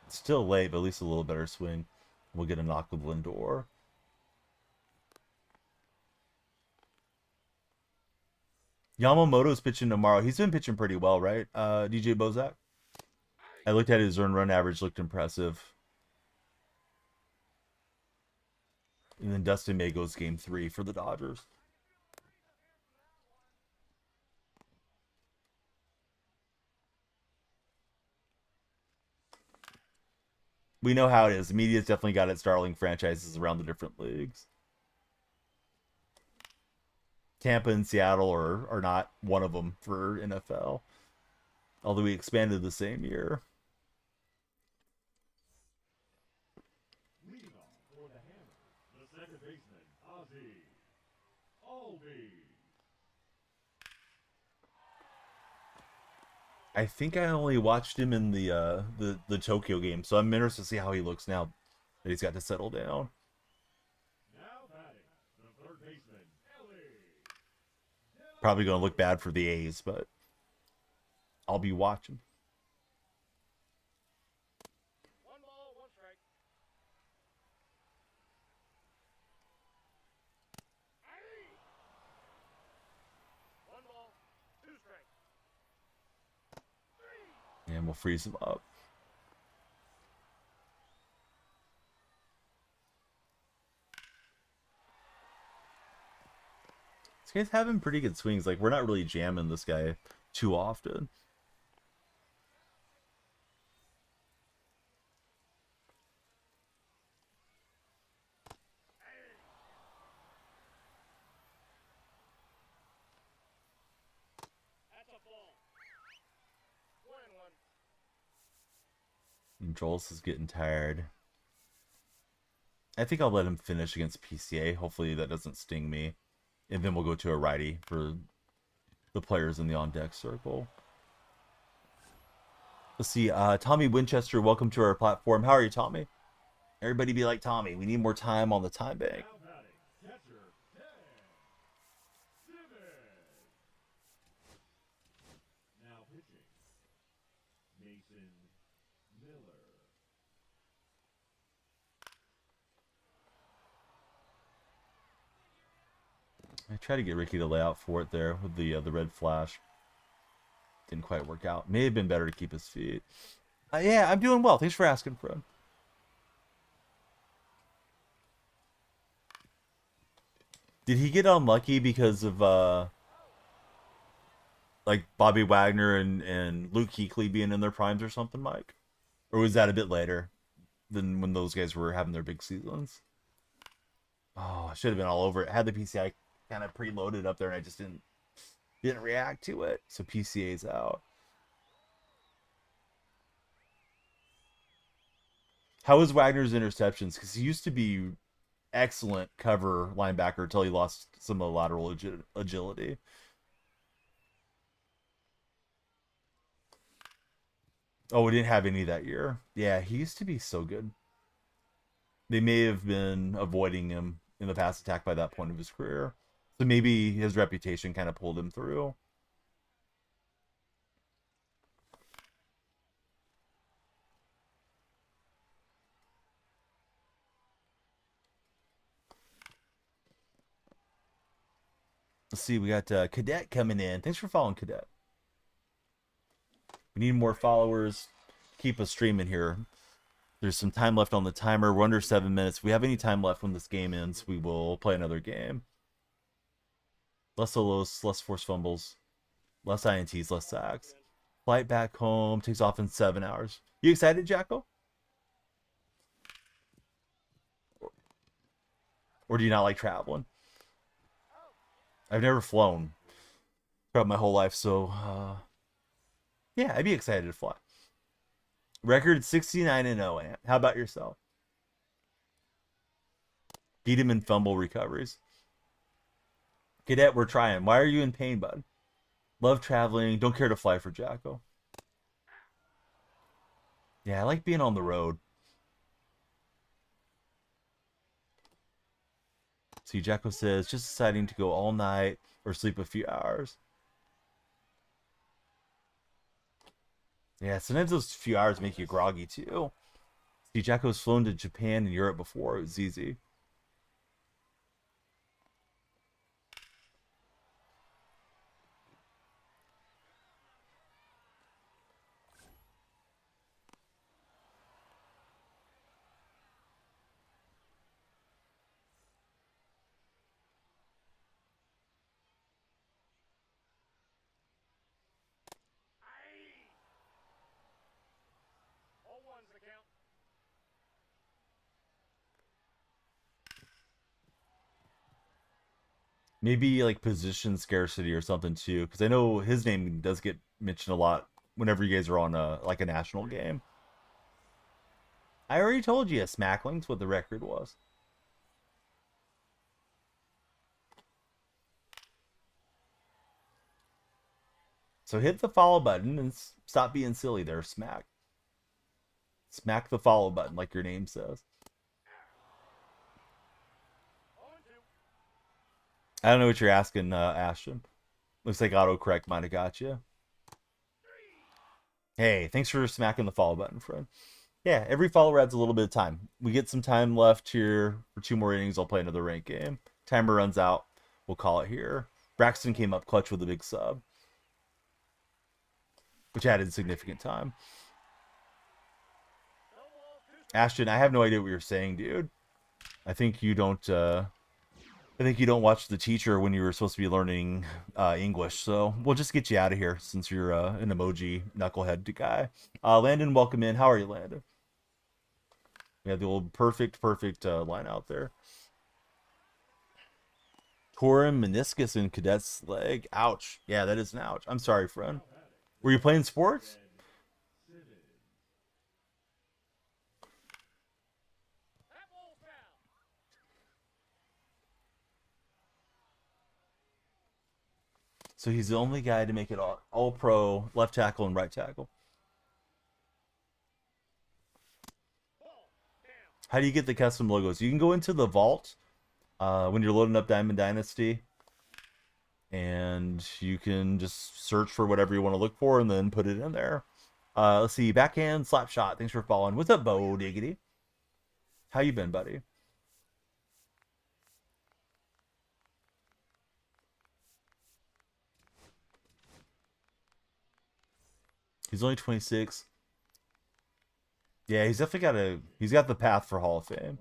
Speaker 1: It's still late, but at least a little better swing. We'll get a knock with Lindor. Yamamoto's pitching tomorrow. He's been pitching pretty well, right? DJ Bozak? I looked at his earned run average, looked impressive. And then Dustin May goes game 3 for the Dodgers. We know how it is. The media's definitely got its darling franchises around the different leagues. Tampa and Seattle are not one of them for NFL. Although we expanded the same year. I think I only watched him in the Tokyo game, so I'm interested to see how he looks now that he's got to settle down. Probably going to look bad for the A's, but I'll be watching.
Speaker 2: One ball, one strike. One ball, two strikes.
Speaker 1: And we'll freeze him up. This guy's having pretty good swings. Like, we're not really jamming this guy too often.
Speaker 2: That's a ball. 1-1.
Speaker 1: And Joel's is getting tired. I think I'll let him finish against PCA. Hopefully that doesn't sting me. And then we'll go to a righty for the players in the on-deck circle. Let's see. Tommy Winchester, welcome to our platform. How are you, Tommy? Everybody be like Tommy. We need more time on the time bank. I tried to get Ricky to lay out for it there with the red flash. Didn't quite work out. May have been better to keep his feet. Yeah, I'm doing well. Thanks for asking, Fred. Did he get unlucky because of like Bobby Wagner and Luke Kuechly being in their primes or something, Mike? Or was that a bit later than when those guys were having their big seasons? Oh, I should have been all over it. I had the PCI kind of preloaded up there, and I just didn't react to it. So PCA's out. How is Wagner's interceptions? Because he used to be excellent cover linebacker until he lost some of the lateral agility. Oh, we didn't have any that year. Yeah, he used to be so good. They may have been avoiding him in the pass attack by that point of his career. So maybe his reputation kind of pulled him through. Let's see, we got Cadet coming in. Thanks for following, Cadet. We need more followers. Keep us streaming here. There's some time left on the timer. We're under 7 minutes. If we have any time left when this game ends, we will play another game. Less solos, less forced fumbles, less INTs, less sacks. Flight back home takes off in 7 hours. You excited, Jacko? Or do you not like traveling? I've never flown throughout my whole life, so yeah, I'd be excited to fly. Record 69-0. How about yourself? Beat him in fumble recoveries. Cadet, we're trying. Why are you in pain, bud? Love traveling. Don't care to fly for Jacko. Yeah, I like being on the road. See, Jacko says, just deciding to go all night or sleep a few hours. Yeah, sometimes those few hours make you groggy too. See, Jacko's flown to Japan and Europe before. It was easy.
Speaker 2: All one's the count.
Speaker 1: Maybe like position scarcity or something too, because I know his name does get mentioned a lot whenever you guys are on a like a national game. I already told you, Smacklings, what the record was. So hit the follow button and stop being silly there, Smack. Smack the follow button like your name says.
Speaker 2: On two.
Speaker 1: I don't know what you're asking, Ashton. Looks like autocorrect might have got you. Hey, thanks for smacking the follow button, friend. Yeah, every follower adds a little bit of time. We get some time left here for 2 more innings. I'll play another ranked game. Timer runs out. We'll call it here. Braxton came up clutch with a big sub, which added significant time.
Speaker 2: No ball, two strikes.
Speaker 1: Ashton, I have no idea what you're saying, dude. I think you don't. I think you don't watch The Teacher when you were supposed to be learning English. So we'll just get you out of here since you're an emoji knucklehead guy. Landon, welcome in. How are you, Landon? We have the old perfect line out there. Torn meniscus in Cadet's leg. Ouch. Yeah, that is an ouch. I'm sorry, friend. Were you playing sports?
Speaker 2: That ball's foul.
Speaker 1: So he's the only guy to make it all pro left tackle and right tackle.
Speaker 2: Ball. Down.
Speaker 1: How do you get the custom logos? You can go into the vault when you're loading up Diamond Dynasty, and you can just search for whatever you want to look for and then put it in there. Let's see, backhand slap shot. Thanks for following. What's up, Bo Diggity? How you been, buddy? He's only 26. Yeah, he's definitely got the path for Hall of Fame.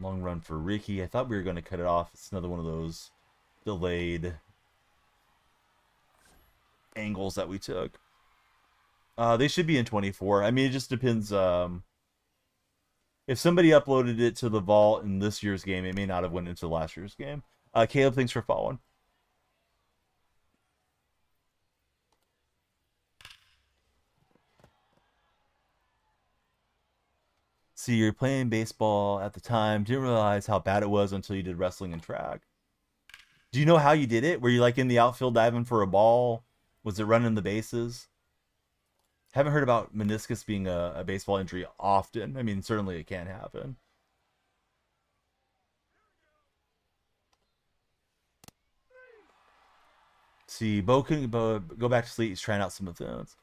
Speaker 1: Long run for Ricky. I thought we were going to cut it off. It's another one of those delayed angles that we took. They should be in 24. I mean, it just depends. If somebody uploaded it to the vault in this year's game, it may not have went into last year's game. Caleb, thanks for following. See, you're playing baseball at the time, didn't realize how bad it was until you did wrestling and track. Do you know how you did it? Were you like in the outfield diving for a ball? Was it running the bases? Haven't heard about meniscus being a baseball injury often. I mean, certainly it can happen. See, Bo, go back to sleep. He's trying out some events.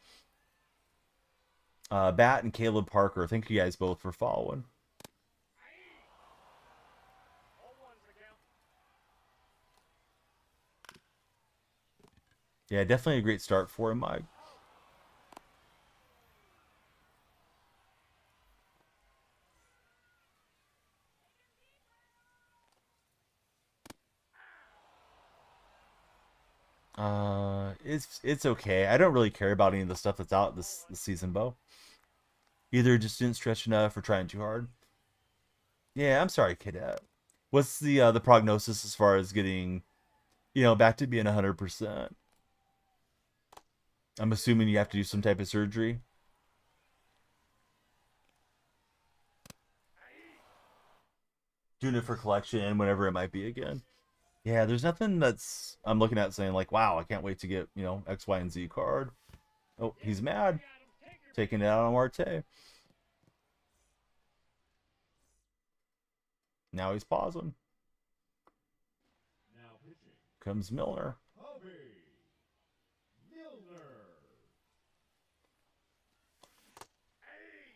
Speaker 1: Bat and Caleb Parker. Thank you guys both for following.
Speaker 2: All one's the count.
Speaker 1: Yeah, definitely a great start for him, Mike. It's okay. I don't really care about any of the stuff that's out this season, Bo. Either just didn't stretch enough or trying too hard. Yeah, I'm sorry, Cadet. What's the prognosis as far as getting, back to being 100%? I'm assuming you have to do some type of surgery. Doing it for collection, whenever it might be again. Yeah, there's nothing that's I'm looking at saying like, wow, I can't wait to get, X, Y, and Z card. Oh, he's mad. Taking it out on Marte. Now he's pausing.
Speaker 2: Now pitching.
Speaker 1: Comes Milner.
Speaker 2: Hobby. Milner. Hey.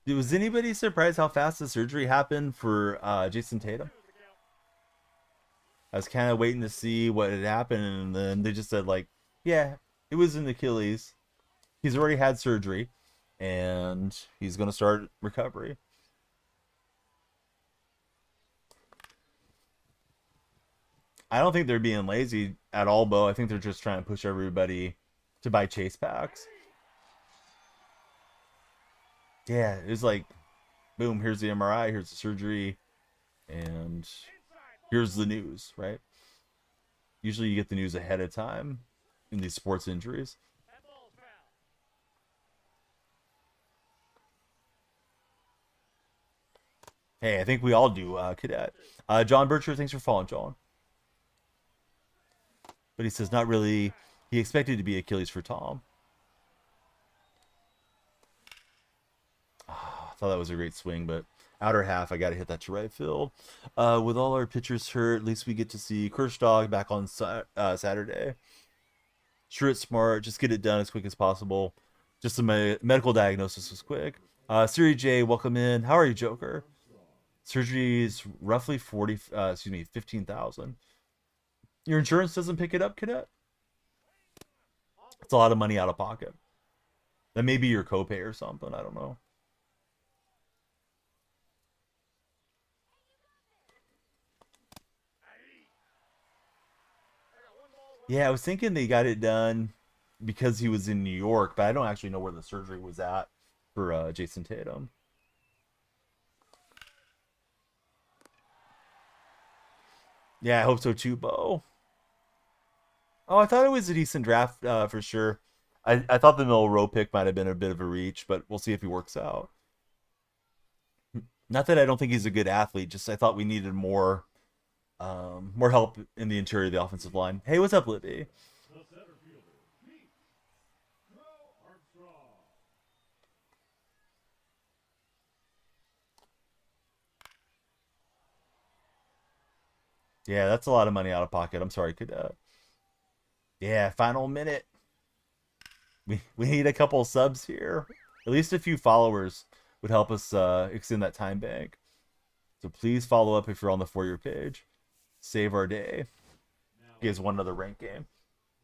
Speaker 2: 0-1.
Speaker 1: Was anybody surprised how fast the surgery happened for Jason Tatum?
Speaker 2: Here's the count.
Speaker 1: I was kind of waiting to see what had happened, and then they just said like, yeah, it was an Achilles. He's already had surgery, and he's going to start recovery. I don't think they're being lazy at all, Bo. I think they're just trying to push everybody to buy chase packs. Yeah, it was like, boom, here's the MRI, here's the surgery, and
Speaker 2: Inside.
Speaker 1: here's the news, right? Usually you get the news ahead of time in these sports injuries.
Speaker 2: That ball's foul.
Speaker 1: Hey, I think we all do, Cadet. John Bircher, thanks for following, John. But he says not really. He expected to be Achilles for Tom. I thought that was a great swing, but outer half, I got to hit that to right field. With all our pitchers hurt, at least we get to see Kershaw back on Saturday. Sure, it's smart. Just get it done as quick as possible. Just the medical diagnosis was quick. Siri J, welcome in. How are you, Joker? Surgery is roughly 15,000. Your insurance doesn't pick it up, Cadet? It's a lot of money out of pocket. That may be your copay or something. I don't know. Yeah, I was thinking they got it done because he was in New York, but I don't actually know where the surgery was at for Jason Tatum. Yeah, I hope so too, Bo. Oh, I thought it was a decent draft for sure. I thought the middle row pick might have been a bit of a reach, but we'll see if he works out. Not that I don't think he's a good athlete, just I thought we needed more help in the interior of the offensive line. Hey, what's up, Libby?
Speaker 2: The center fielder. Pete. Armstrong.
Speaker 1: Yeah, that's a lot of money out of pocket. I'm sorry, Cadet. Yeah, final minute. We need a couple subs here. At least a few followers would help us extend that time bank. So please follow up if you're on the For Your page. Save our day.
Speaker 2: Now
Speaker 1: He has one other rank game.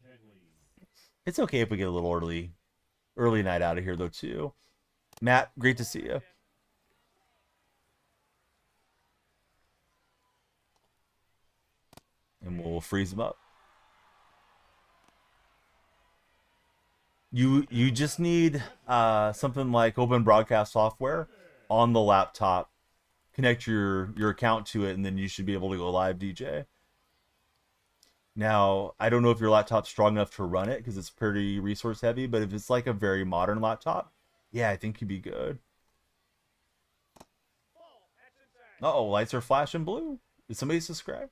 Speaker 2: 10 lead.
Speaker 1: It's okay if we get a little early night out of here though too. Matt, great to see you. And we'll freeze them up. You just need something like open broadcast software on the laptop. Connect your account to it, and then you should be able to go live DJ. Now, I don't know if your laptop's strong enough to run it because it's pretty resource heavy, but if it's like a very modern laptop, yeah, I think you'd be good.
Speaker 2: Ball. Action tag.
Speaker 1: Uh-oh, lights are flashing blue. Did somebody subscribe?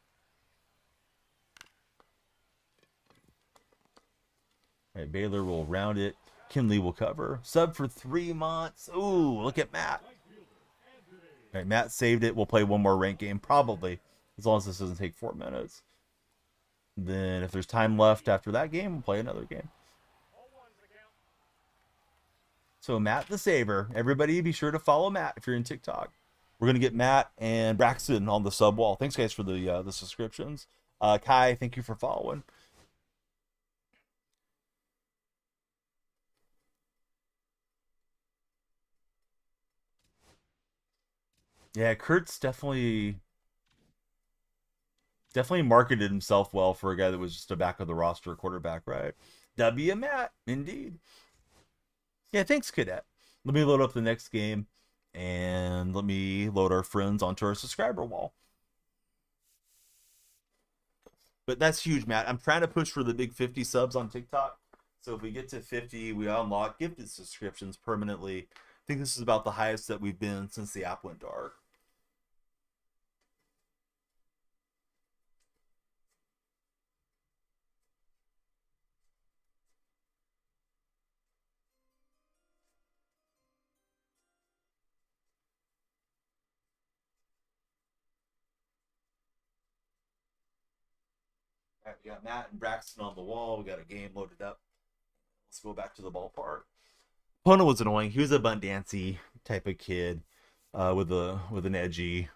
Speaker 1: All right, Baylor will round it. Kinley will cover. Sub for 3 months. Ooh, look at Matt.
Speaker 2: Right fielder. Anthony.
Speaker 1: All right, Matt saved it. We'll play one more rank game, probably, as long as this doesn't take 4 minutes. Then if there's time left after that game, we'll play another game.
Speaker 2: All ones the count.
Speaker 1: So Matt the Saver. Everybody be sure to follow Matt if you're in TikTok. We're gonna get Matt and Braxton on the sub wall. Thanks guys for the subscriptions. Kai, thank you for following. Yeah, Kurt's definitely marketed himself well for a guy that was just a back of the roster quarterback, right? W Matt, indeed. Yeah, thanks, Cadet. Let me load up the next game and let me load our friends onto our subscriber wall. But that's huge, Matt. I'm trying to push for the big 50 subs on TikTok. So if we get to 50, we unlock gifted subscriptions permanently. I think this is about the highest that we've been since the app went dark. All right, we got Matt and Braxton on the wall. We got a game loaded up. Let's go back to the ballpark. Pona was annoying. He was a Bun Dancy type of kid with an edgy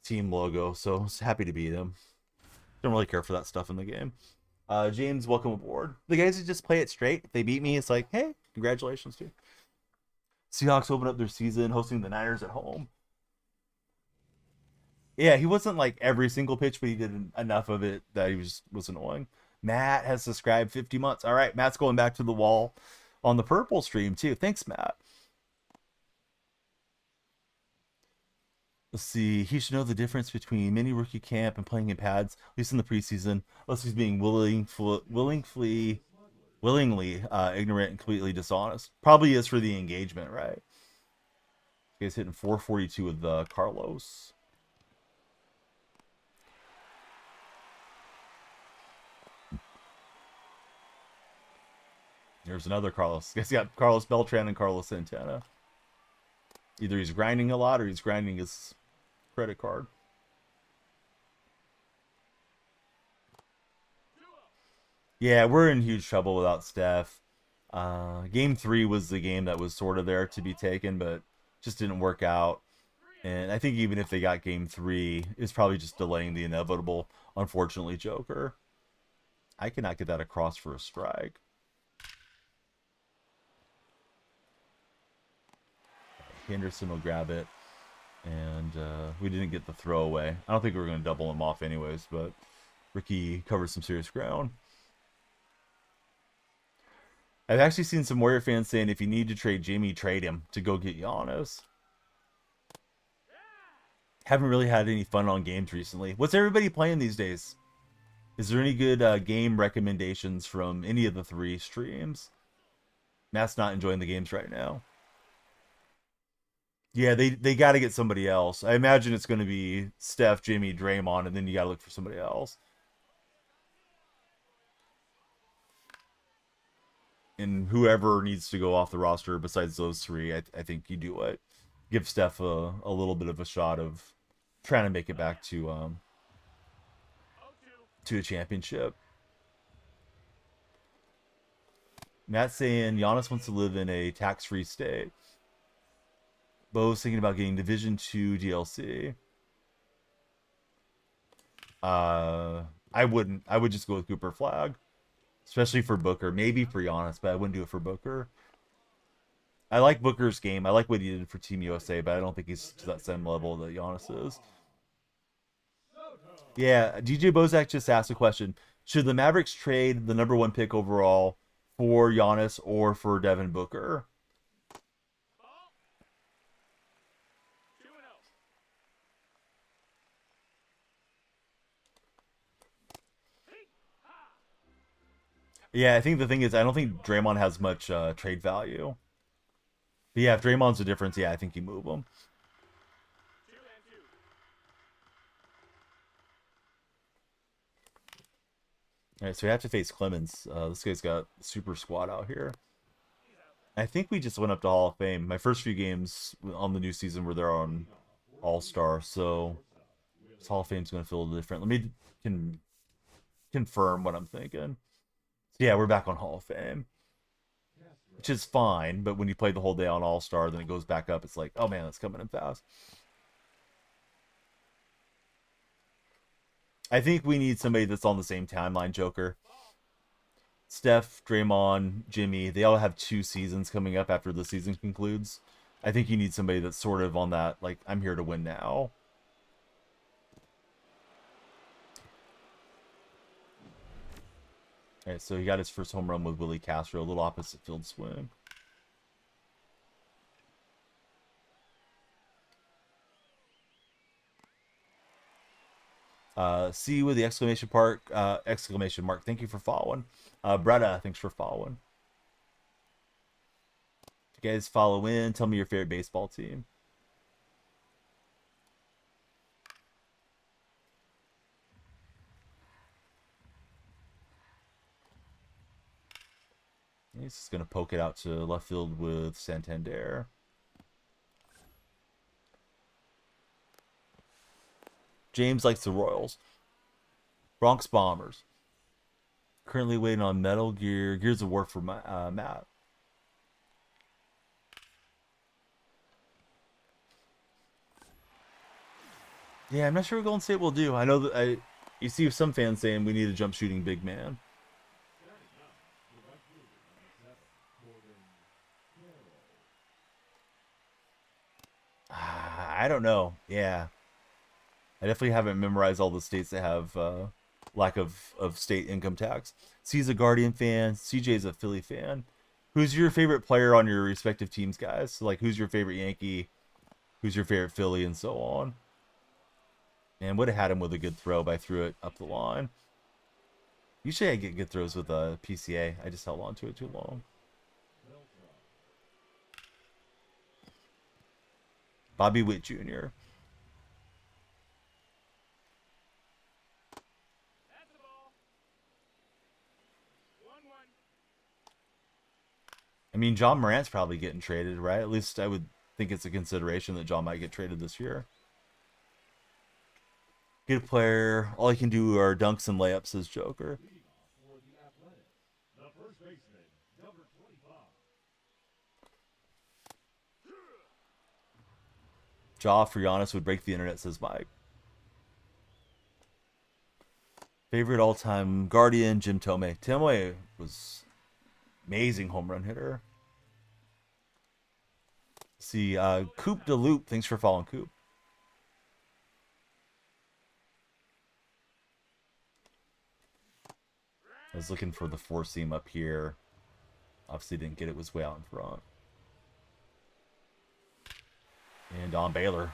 Speaker 1: team logo. So I was happy to beat him. Don't really care for that stuff in the game. James, welcome aboard. The guys who just play it straight, if they beat me, it's like, hey, congratulations, dude. Seahawks open up their season hosting the Niners at home. Yeah, he wasn't like every single pitch, but he did enough of it that he was annoying. Matt has subscribed 50 months. All right, Matt's going back to the wall on the purple stream too. Thanks, Matt. Let's see. He should know the difference between mini rookie camp and playing in pads, at least in the preseason. Unless he's being willingly ignorant and completely dishonest. Probably is for the engagement, right? This guy's hitting 442 with Carlos. There's another Carlos. He's got Carlos Beltran and Carlos Santana. Either he's grinding a lot or he's grinding his credit card. Yeah, we're in huge trouble without Steph. Game 3 was the game that was sort of there to be taken, but just didn't work out. And I think even if they got Game 3, it's probably just delaying the inevitable. Unfortunately, Joker. I cannot get that across for a strike. Henderson will grab it. And we didn't get the throwaway. I don't think we were going to double him off anyways, but Ricky covered some serious ground. I've actually seen some Warrior fans saying if you need to trade Jimmy, trade him to go get Giannis. Haven't really had any fun on games recently. What's everybody playing these days? Is there any good game recommendations from any of the 3 streams? Matt's not enjoying the games right now. Yeah, they got to get somebody else. I imagine it's going to be Steph, Jimmy, Draymond, and then you got to look for somebody else. And whoever needs to go off the roster besides those 3, I think you do it. Give Steph a little bit of a shot of trying to make it back to a championship. Matt's saying Giannis wants to live in a tax-free state. Bo's thinking about getting Division 2 DLC. I wouldn't. I would just go with Cooper Flag. Especially for Booker. Maybe for Giannis, but I wouldn't do it for Booker. I like Booker's game. I like what he did for Team USA, but I don't think he's to that same level that Giannis is. Yeah, DJ Bozak just asked a question. Should the Mavericks trade the #1 pick overall for Giannis or for Devin Booker? Yeah, I think the thing is, I don't think Draymond has much trade value. But yeah, if Draymond's the difference, yeah, I think you move him.
Speaker 2: 2-2.
Speaker 1: All right, so we have to face Clemens. This guy's got super squad out here. I think we just went up to Hall of Fame. My first few games on the new season were there on All Star, so this Hall of Fame's going to feel a little different. Let me confirm what I'm thinking. So yeah, we're back on Hall of Fame, which is fine. But when you play the whole day on All Star, then it goes back up. It's like, oh man, that's coming in fast. I think we need somebody that's on the same timeline, Joker. Steph, Draymond, Jimmy, they all have 2 seasons coming up after the season concludes. I think you need somebody that's sort of on that, like, I'm here to win now. All right, so he got his first home run with Willie Castro, a little opposite field swing. See you with the exclamation mark. Thank you for following. Bretta, thanks for following. If you guys follow in, tell me your favorite baseball team. He's just going to poke it out to left field with Santander. James likes the Royals. Bronx Bombers. Currently waiting on Metal Gear. Gears of War for Matt. Yeah, I'm not sure what Golden State will do. I know that you see some fans saying we need a jump shooting big man. I don't know. Yeah. I definitely haven't memorized all the states that have lack of state income tax. C's a Guardian fan. CJ's a Philly fan. Who's your favorite player on your respective teams, guys? So, like, who's your favorite Yankee? Who's your favorite Philly, and so on? And would have had him with a good throw, but I threw it up the line. Usually I get good throws with a PCA. I just held on to it too long. Bobby Witt Jr.
Speaker 2: That's the ball. 1-1.
Speaker 1: I mean, John Morant's probably getting traded, right? At least I would think it's a consideration that John might get traded this year. Good player. All he can do are dunks and layups, says Joker.
Speaker 2: The first baseman, number 25.
Speaker 1: Ja for Giannis would break the internet, says Mike. Favorite all-time Guardian, Jim Tomei. Tomei was amazing home run hitter. See, Coop de Loop. Thanks for following, Coop. I was looking for the four seam up here. Obviously didn't get it. Was way out in front. And Don Baylor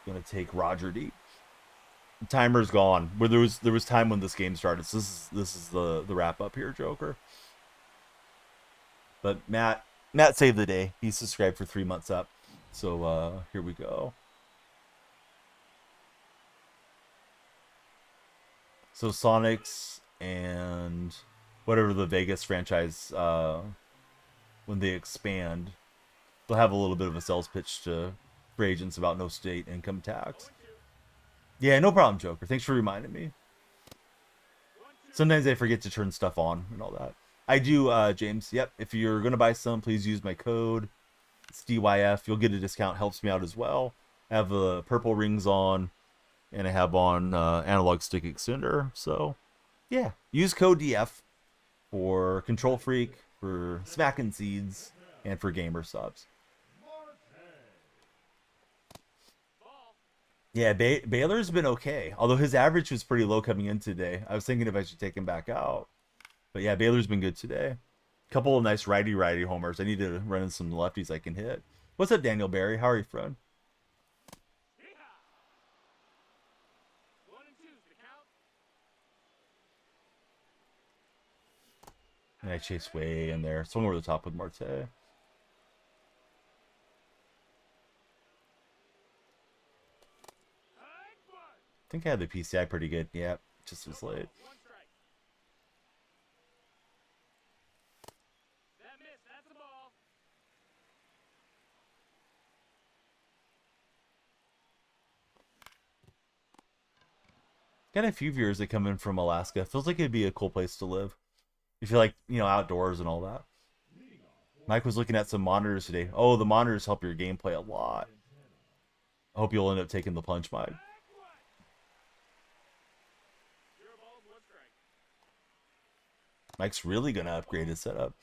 Speaker 1: gonna take Roger deep. The timer's gone. Where there was time when this game started. So this is the wrap up here, Joker. But Matt saved the day. He subscribed for 3 months up. So here we go. So Sonics and whatever the Vegas franchise, when they expand, they'll have a little bit of a sales pitch to free agents about no state income tax. Yeah, no problem, Joker. Thanks for reminding me. Sometimes I forget to turn stuff on and all that. I do, James. Yep. If you're gonna buy some, please use my code. It's DYF. You'll get a discount. Helps me out as well. I have the purple rings on, and I have on analog stick extender. So, yeah, use code DF for Control Freak, for Smackin' Seeds, and for Gamer Subs. Yeah, Baylor's been okay. Although his average was pretty low coming in today. I was thinking if I should take him back out. But yeah, Baylor's been good today. Couple of nice righty homers. I need to run in some lefties I can hit. What's up, Daniel Barry? How are you, friend?
Speaker 2: 1-2 is the count.
Speaker 1: And I chase way in there. Swung over the top with Marte. I think I had the PCI pretty good. Yeah, just was late.
Speaker 2: One strike. That missed. That's a ball.
Speaker 1: Got a few viewers that come in from Alaska. Feels like it'd be a cool place to live. If you like, outdoors and all that. Mike was looking at some monitors today. Oh, the monitors help your gameplay a lot. I hope you'll end up taking the punch, Mike.
Speaker 2: 0 balls, 1 strike.
Speaker 1: Mike's really going to upgrade his setup.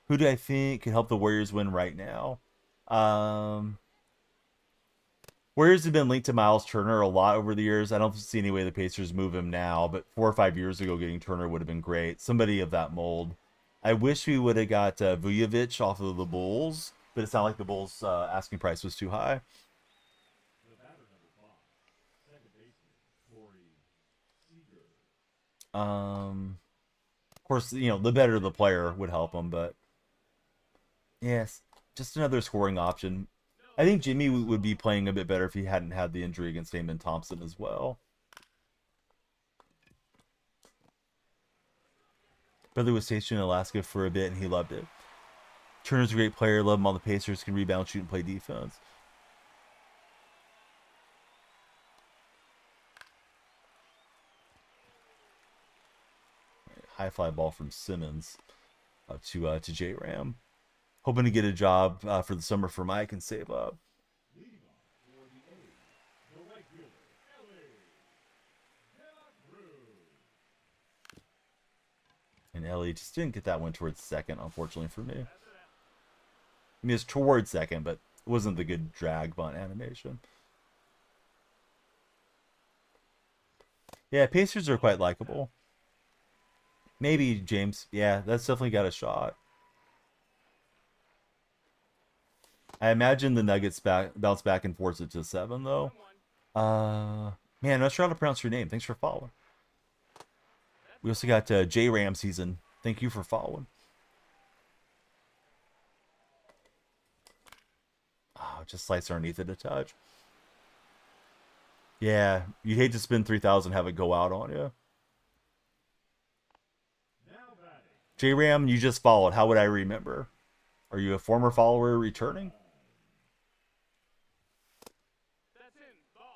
Speaker 1: Who do I think can help the Warriors win right now? Warriors have been linked to Miles Turner a lot over the years. I don't see any way the Pacers move him now, but 4 or 5 years ago, getting Turner would have been great. Somebody of that mold. I wish we would have got Vujovic off of the Bulls, but it sounded like the Bulls' asking price was too high.
Speaker 2: The batter number 5. Second baseman, Corey Seager.
Speaker 1: Of course, the better the player would help him, but yes, just another scoring option. I think Jimmy would be playing a bit better if he hadn't had the injury against Damon Thompson as well. Brother was stationed in Alaska for a bit and he loved it. Turner's a great player. Love him on the Pacers. Can rebound, shoot, and play defense. High fly ball from Simmons to J Ram. Hoping to get a job for the summer for Mike and save up.
Speaker 2: Leading off for the A's, the right fielder,
Speaker 1: And Ellie just didn't get that one towards second, unfortunately for me. I mean, it's towards second, but it wasn't the good drag bunt animation. Yeah, Pacers are quite likable. Maybe, James. Yeah, that's definitely got a shot. I imagine the Nuggets bounce back and force it to 7, though. Man, I'm not sure how to pronounce your name. Thanks for following. We also got J Ram season. Thank you for following. Oh, just slice underneath it a touch. Yeah, you'd hate to spend 3,000 have it go out on you. J Ram, you just followed. How would I remember? Are you a former follower returning?
Speaker 2: That's in. Ball.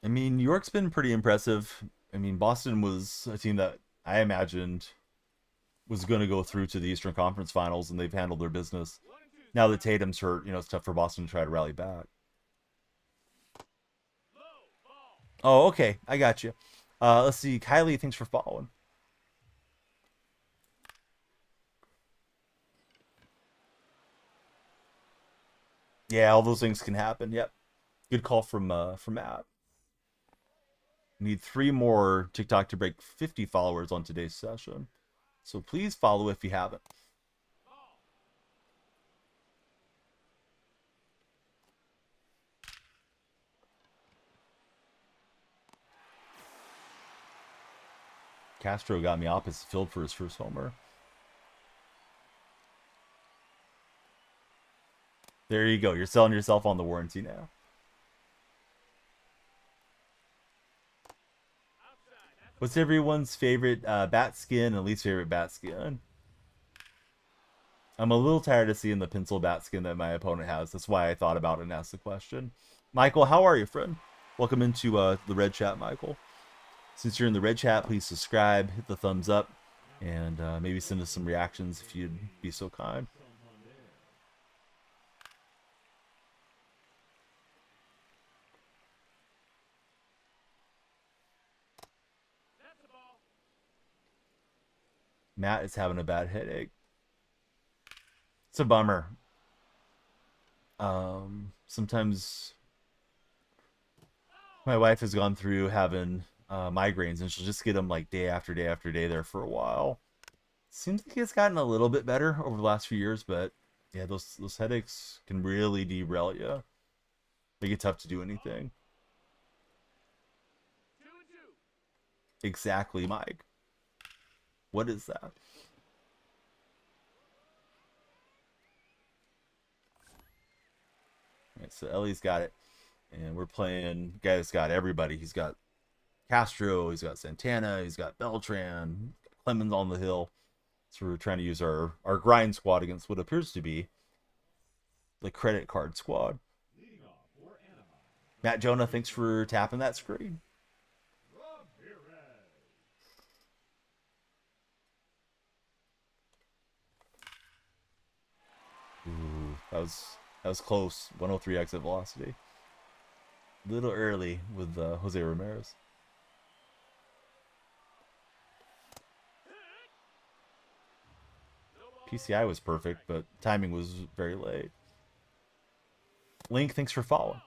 Speaker 1: I mean, New York's been pretty impressive. I mean, Boston was a team that I imagined was going to go through to the Eastern Conference Finals, and they've handled their business.
Speaker 2: 1 and 2.
Speaker 1: Now that Tatum's hurt, it's tough for Boston to try to rally back.
Speaker 2: Low. Ball.
Speaker 1: Oh, okay. I got you. Let's see. Kylie, thanks for following. Yeah, all those things can happen. Yep. Good call from Matt. Need 3 more TikTok to break 50 followers on today's session. So please follow if you haven't. Castro got me opposite field for his first homer. There you go. You're selling yourself on the warranty now. What's everyone's favorite bat skin and least favorite bat skin? I'm a little tired of seeing the pencil bat skin that my opponent has. That's why I thought about it and asked the question. Michael, how are you, friend? Welcome into the red chat, Michael. Since you're in the red chat, please subscribe, hit the thumbs up, and maybe send us some reactions if you'd be so kind. Matt is having a bad headache. It's a bummer. Sometimes my wife has gone through having migraines, and she'll just get them like day after day after day there for a while. Seems like it's gotten a little bit better over the last few years, but yeah, those headaches can really derail you. Make it tough to do anything. Exactly, Mike. What is that? Alright, so Ellie's got it. And we're playing guy that's got everybody. He's got Castro, he's got Santana, he's got Beltran, Clemens on the hill. So we're trying to use our grind squad against what appears to be the credit card squad.
Speaker 2: Leading off for Anaheim,
Speaker 1: Matt Jonah, thanks for tapping that screen.
Speaker 2: Ramirez.
Speaker 1: Ooh, that was close. 103 exit velocity. A little early with Jose Ramirez. PCI was perfect, but timing was very late. Link, thanks for following.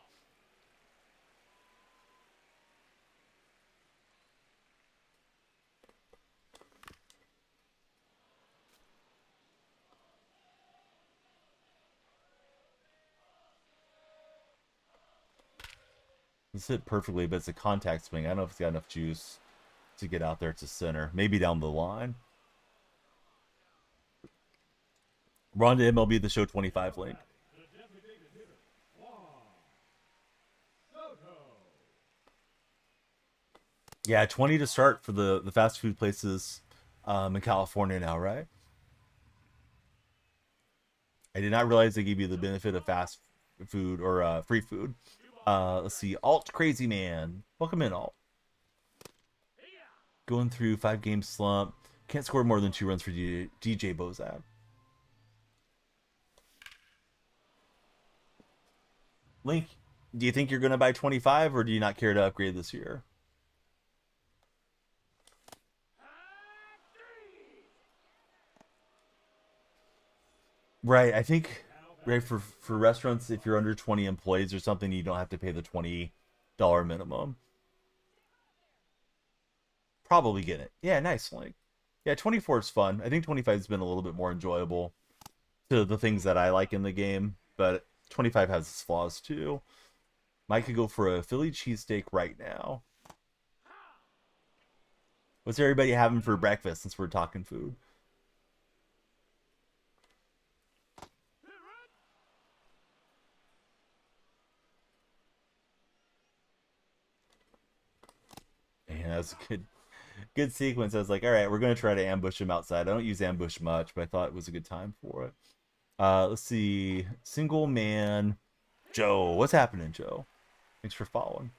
Speaker 1: This hit perfectly, but it's a contact swing. I don't know if it's got enough juice to get out there to center. Maybe down the line. Ron to MLB The Show 25 link.
Speaker 2: The designated hitter, Juan Soto.
Speaker 1: Yeah, 20 to start for the fast food places in California now, right? I did not realize they gave you the benefit of fast food or free food. Let's see. Alt Crazy Man. Welcome in, Alt. Going through 5-game slump. Can't score more than 2 runs for DJ Bozak. Link, do you think you're going to buy 25 or do you not care to upgrade this year? Right, I think right for restaurants, if you're under 20 employees or something, you don't have to pay the $20 minimum. Probably get it. Yeah, nice, Link. Yeah, 24 is fun. I think 25 has been a little bit more enjoyable to the things that I like in the game, but 25 has its flaws too. Mike could go for a Philly cheesesteak right now. What's everybody having for breakfast since we're talking food? And that's a good sequence. I was like, all right, we're gonna try to ambush him outside. I don't use ambush much, but I thought it was a good time for it. Let's see. Single man Joe. What's happening, Joe? Thanks for following.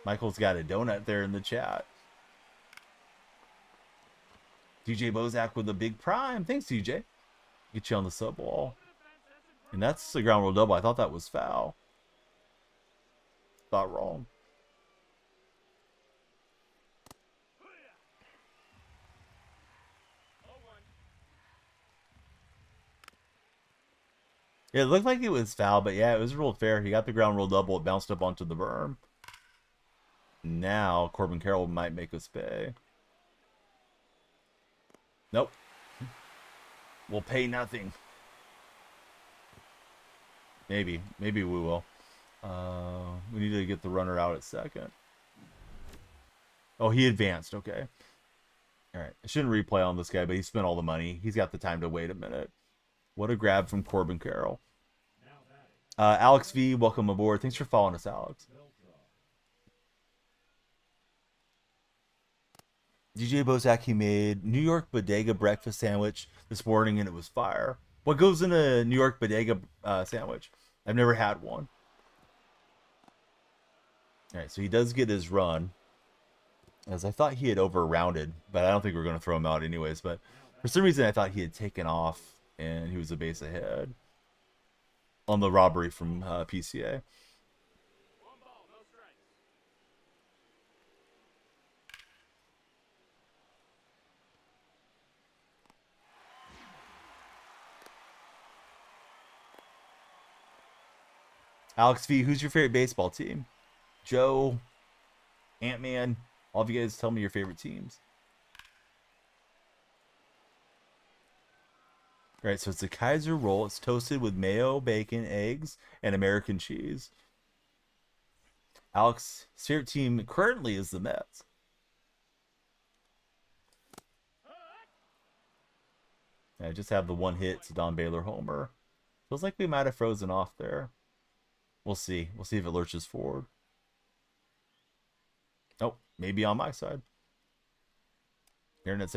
Speaker 1: Michael's got a donut there in the chat. DJ Bozak with a big prime. Thanks, DJ. Get you on the sub wall. And that's a ground rule double. I thought that was foul. Thought wrong. Yeah, it looked like it was foul, but yeah, it was ruled fair. He got the ground rule double. It bounced up onto the berm. Now Corbin Carroll might make us pay. Nope. We'll pay nothing. Maybe we will. We need to get the runner out at second. Oh, he advanced. Okay. All right. I shouldn't replay on this guy, but he spent all the money. He's got the time to wait a minute. What a grab from Corbin Carroll. Alex V, welcome aboard. Thanks for following us, Alex. DJ Bozak, he made New York bodega breakfast sandwich this morning, and it was fire. What goes in a New York bodega sandwich? I've never had one. All right, so he does get his run. As I thought he had over-rounded, but I don't think we're going to throw him out anyways. But for some reason, I thought he had taken off, and he was a base ahead on the robbery from PCA. Alex V, who's your favorite baseball team? Joe, Ant-Man, all of you guys tell me your favorite teams. Right, so it's a Kaiser roll. It's toasted with mayo, bacon, eggs, and American cheese. Alex's favorite team currently is the Mets. I just have the one hit to Don Baylor homer. Feels like we might have frozen off there. We'll see. We'll see if it lurches forward. Oh, maybe on my side. Here in its